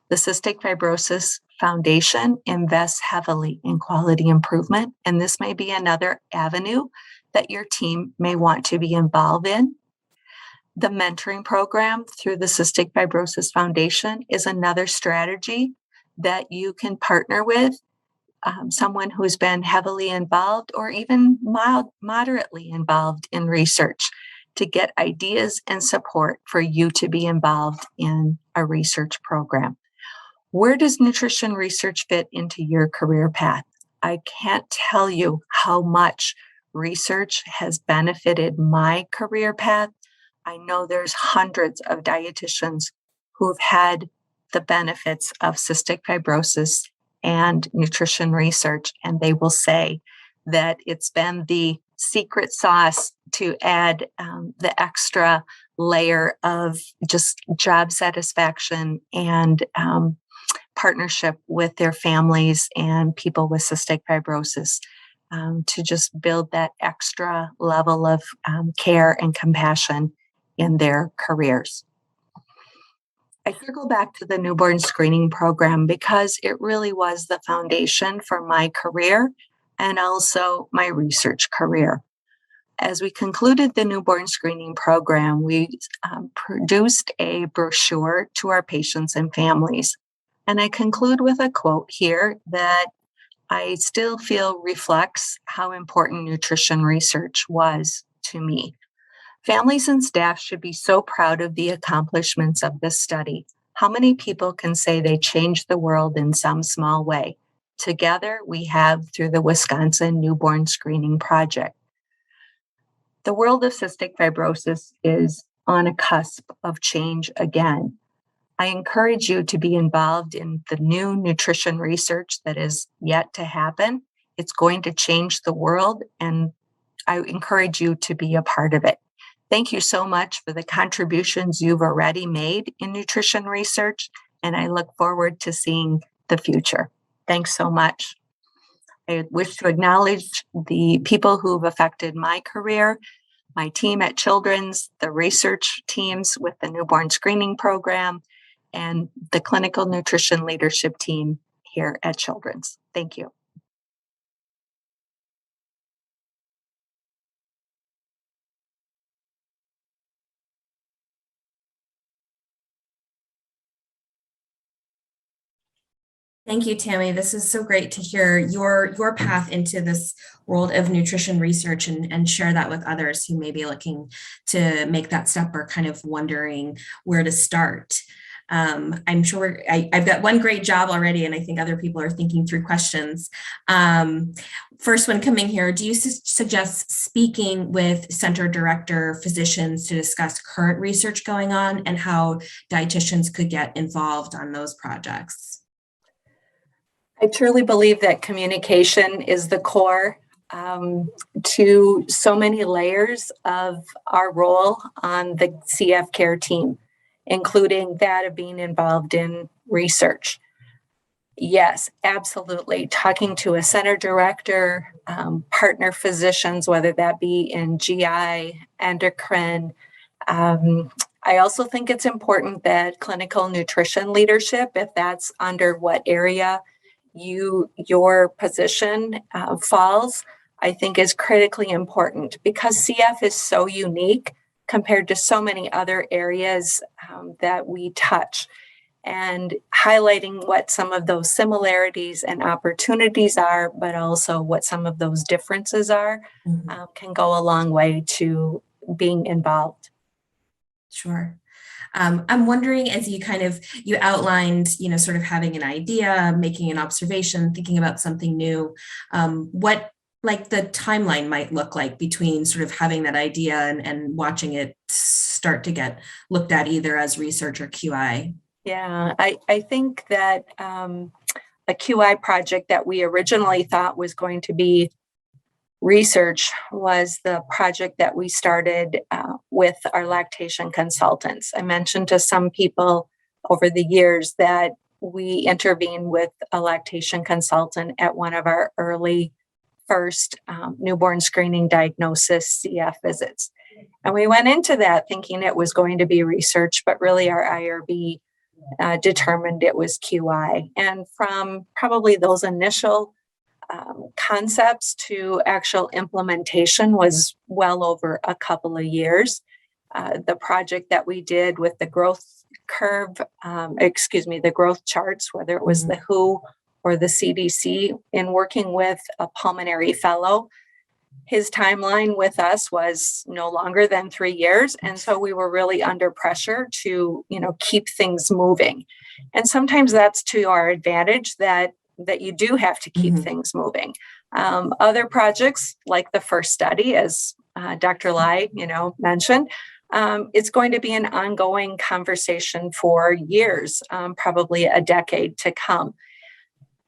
The Cystic Fibrosis Foundation invests heavily in quality improvement, and this may be another avenue that your team may want to be involved in. The mentoring program through the Cystic Fibrosis Foundation is another strategy that you can partner with someone who's been heavily involved or even moderately involved in research to get ideas and support for you to be involved in a research program. Where does nutrition research fit into your career path? I can't tell you how much research has benefited my career path. I know there's hundreds of dietitians who've had the benefits of cystic fibrosis and nutrition research, and they will say that it's been the secret sauce to add the extra layer of just job satisfaction and partnership with their families and people with cystic fibrosis to just build that extra level of care and compassion in their careers. I circle back to the newborn screening program because it really was the foundation for my career and also my research career. As we concluded the newborn screening program, we produced a brochure to our patients and families. And I conclude with a quote here that I still feel reflects how important nutrition research was to me. Families and staff should be so proud of the accomplishments of this study. How many people can say they changed the world in some small way? Together, we have through the Wisconsin Newborn Screening Project. The world of cystic fibrosis is on a cusp of change again. I encourage you to be involved in the new nutrition research that is yet to happen. It's going to change the world, and I encourage you to be a part of it. Thank you so much for the contributions you've already made in nutrition research, and I look forward to seeing the future. Thanks so much. I wish to acknowledge the people who've affected my career, my team at Children's, the research teams with the newborn screening program, and the clinical nutrition leadership team here at Children's. Thank you. Thank you, Tammy. This is so great to hear your path into this world of nutrition research and share that with others who may be looking to make that step or kind of wondering where to start. I'm sure I've got one great job already, and I think other people are thinking through questions. First one coming here, do you suggest speaking with center director physicians to discuss current research going on and how dietitians could get involved on those projects? I truly believe that communication is the core to so many layers of our role on the CF care team, including that of being involved in research. Yes, absolutely. Talking to a center director, partner physicians, whether that be in GI, endocrine. I also think it's important that clinical nutrition leadership, if that's under what area your position falls, I think is critically important, because CF is so unique compared to so many other areas that we touch, and highlighting what some of those similarities and opportunities are, but also what some of those differences are, can go a long way to being involved. Sure. I'm wondering, as you outlined, sort of having an idea, making an observation, thinking about something new, what like the timeline might look like between sort of having that idea and watching it start to get looked at either as research or QI. Yeah, I think that a QI project that we originally thought was going to be research was the project that we started with our lactation consultants. I mentioned to some people over the years that we intervened with a lactation consultant at one of our early first newborn screening diagnosis CF visits. And we went into that thinking it was going to be research, but really our IRB determined it was QI. And from probably those initial concepts to actual implementation was well over a couple of years. The project that we did with the growth curve, the growth charts, whether it was the WHO or the CDC, in working with a pulmonary fellow, his timeline with us was no longer than 3 years. And so we were really under pressure to, keep things moving. And sometimes that's to our advantage that you do have to keep things moving. Other projects, like the first study, as Dr. Lai, mentioned, it's going to be an ongoing conversation for years, probably a decade to come.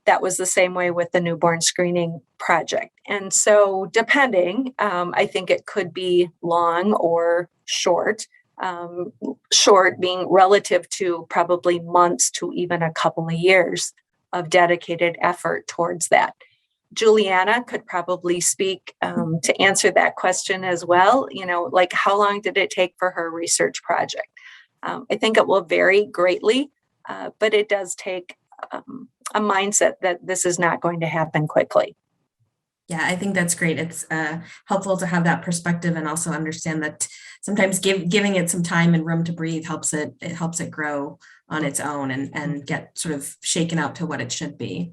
That was the same way with the newborn screening project. And so depending, I think it could be long or short, short being relative to probably months to even a couple of years of dedicated effort towards that. Juliana could probably speak to answer that question as well. Like how long did it take for her research project? I think it will vary greatly, but it does take a mindset that this is not going to happen quickly. Yeah, I think that's great. It's helpful to have that perspective and also understand that sometimes giving it some time and room to breathe helps it grow on its own and get sort of shaken out to what it should be.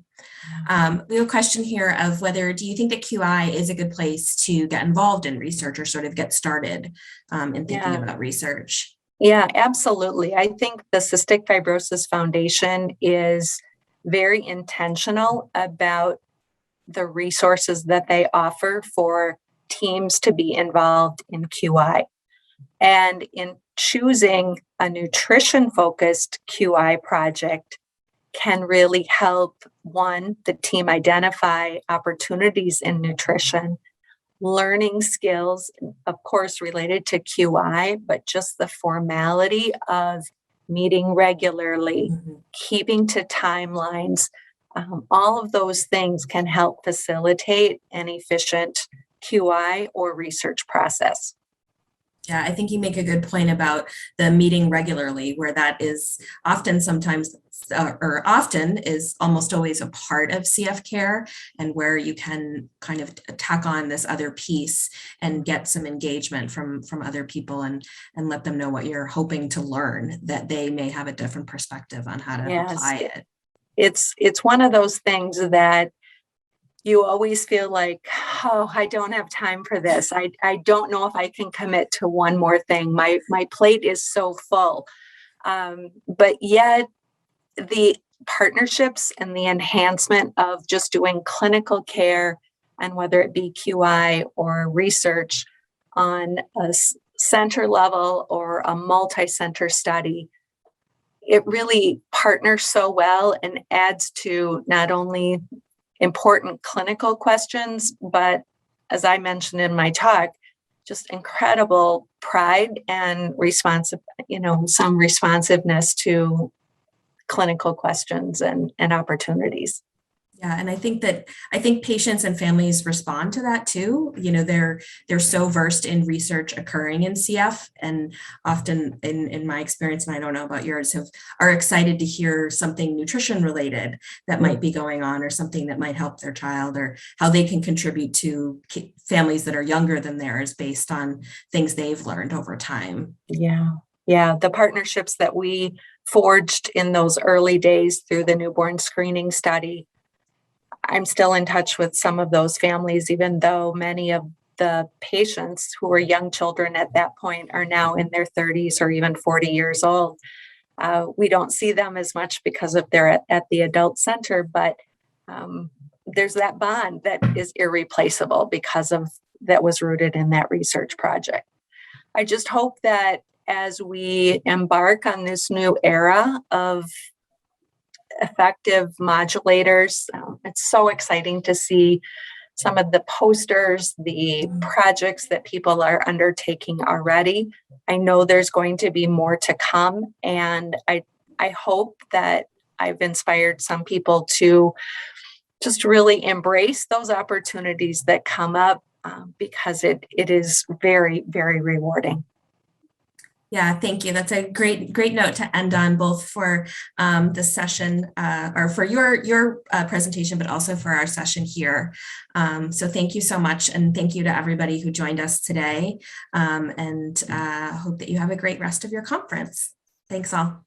We have a question here of do you think that QI is a good place to get involved in research or sort of get started in thinking about research? Yeah, absolutely. I think the Cystic Fibrosis Foundation is very intentional about the resources that they offer for teams to be involved in QI. And in choosing a nutrition-focused QI project can really help, one, the team identify opportunities in nutrition, learning skills, of course, related to QI, but just the formality of meeting regularly, keeping to timelines, all of those things can help facilitate an efficient QI or research process. Yeah, I think you make a good point about the meeting regularly, where that is often sometimes or often is almost always a part of CF care, and where you can kind of tack on this other piece and get some engagement from other people and let them know what you're hoping to learn, that they may have a different perspective on how to apply it. It's one of those things that you always feel like, oh, I don't have time for this. I don't know if I can commit to one more thing. My plate is so full. But yet the partnerships and the enhancement of just doing clinical care, and whether it be QI or research on a center level or a multi-center study, it really partners so well and adds to not only important clinical questions, but as I mentioned in my talk, just incredible pride and some responsiveness to clinical questions and opportunities. Yeah, and I think patients and families respond to that too. They're so versed in research occurring in CF, and often in my experience, and I don't know about yours, are excited to hear something nutrition related that might be going on, or something that might help their child, or how they can contribute to families that are younger than theirs based on things they've learned over time. Yeah, the partnerships that we forged in those early days through the newborn screening study, I'm still in touch with some of those families, even though many of the patients who were young children at that point are now in their 30s or even 40 years old. We don't see them as much because of they're at the adult center, but there's that bond that is irreplaceable because of that was rooted in that research project. I just hope that as we embark on this new era of effective modulators, it's so exciting to see some of the posters, the projects that people are undertaking already. I know there's going to be more to come, and I hope that I've inspired some people to just really embrace those opportunities that come up, because it is very, very rewarding. Yeah, thank you. That's a great note to end on, both for this session or for your presentation, but also for our session here. So thank you so much, and thank you to everybody who joined us today, and hope that you have a great rest of your conference. Thanks all.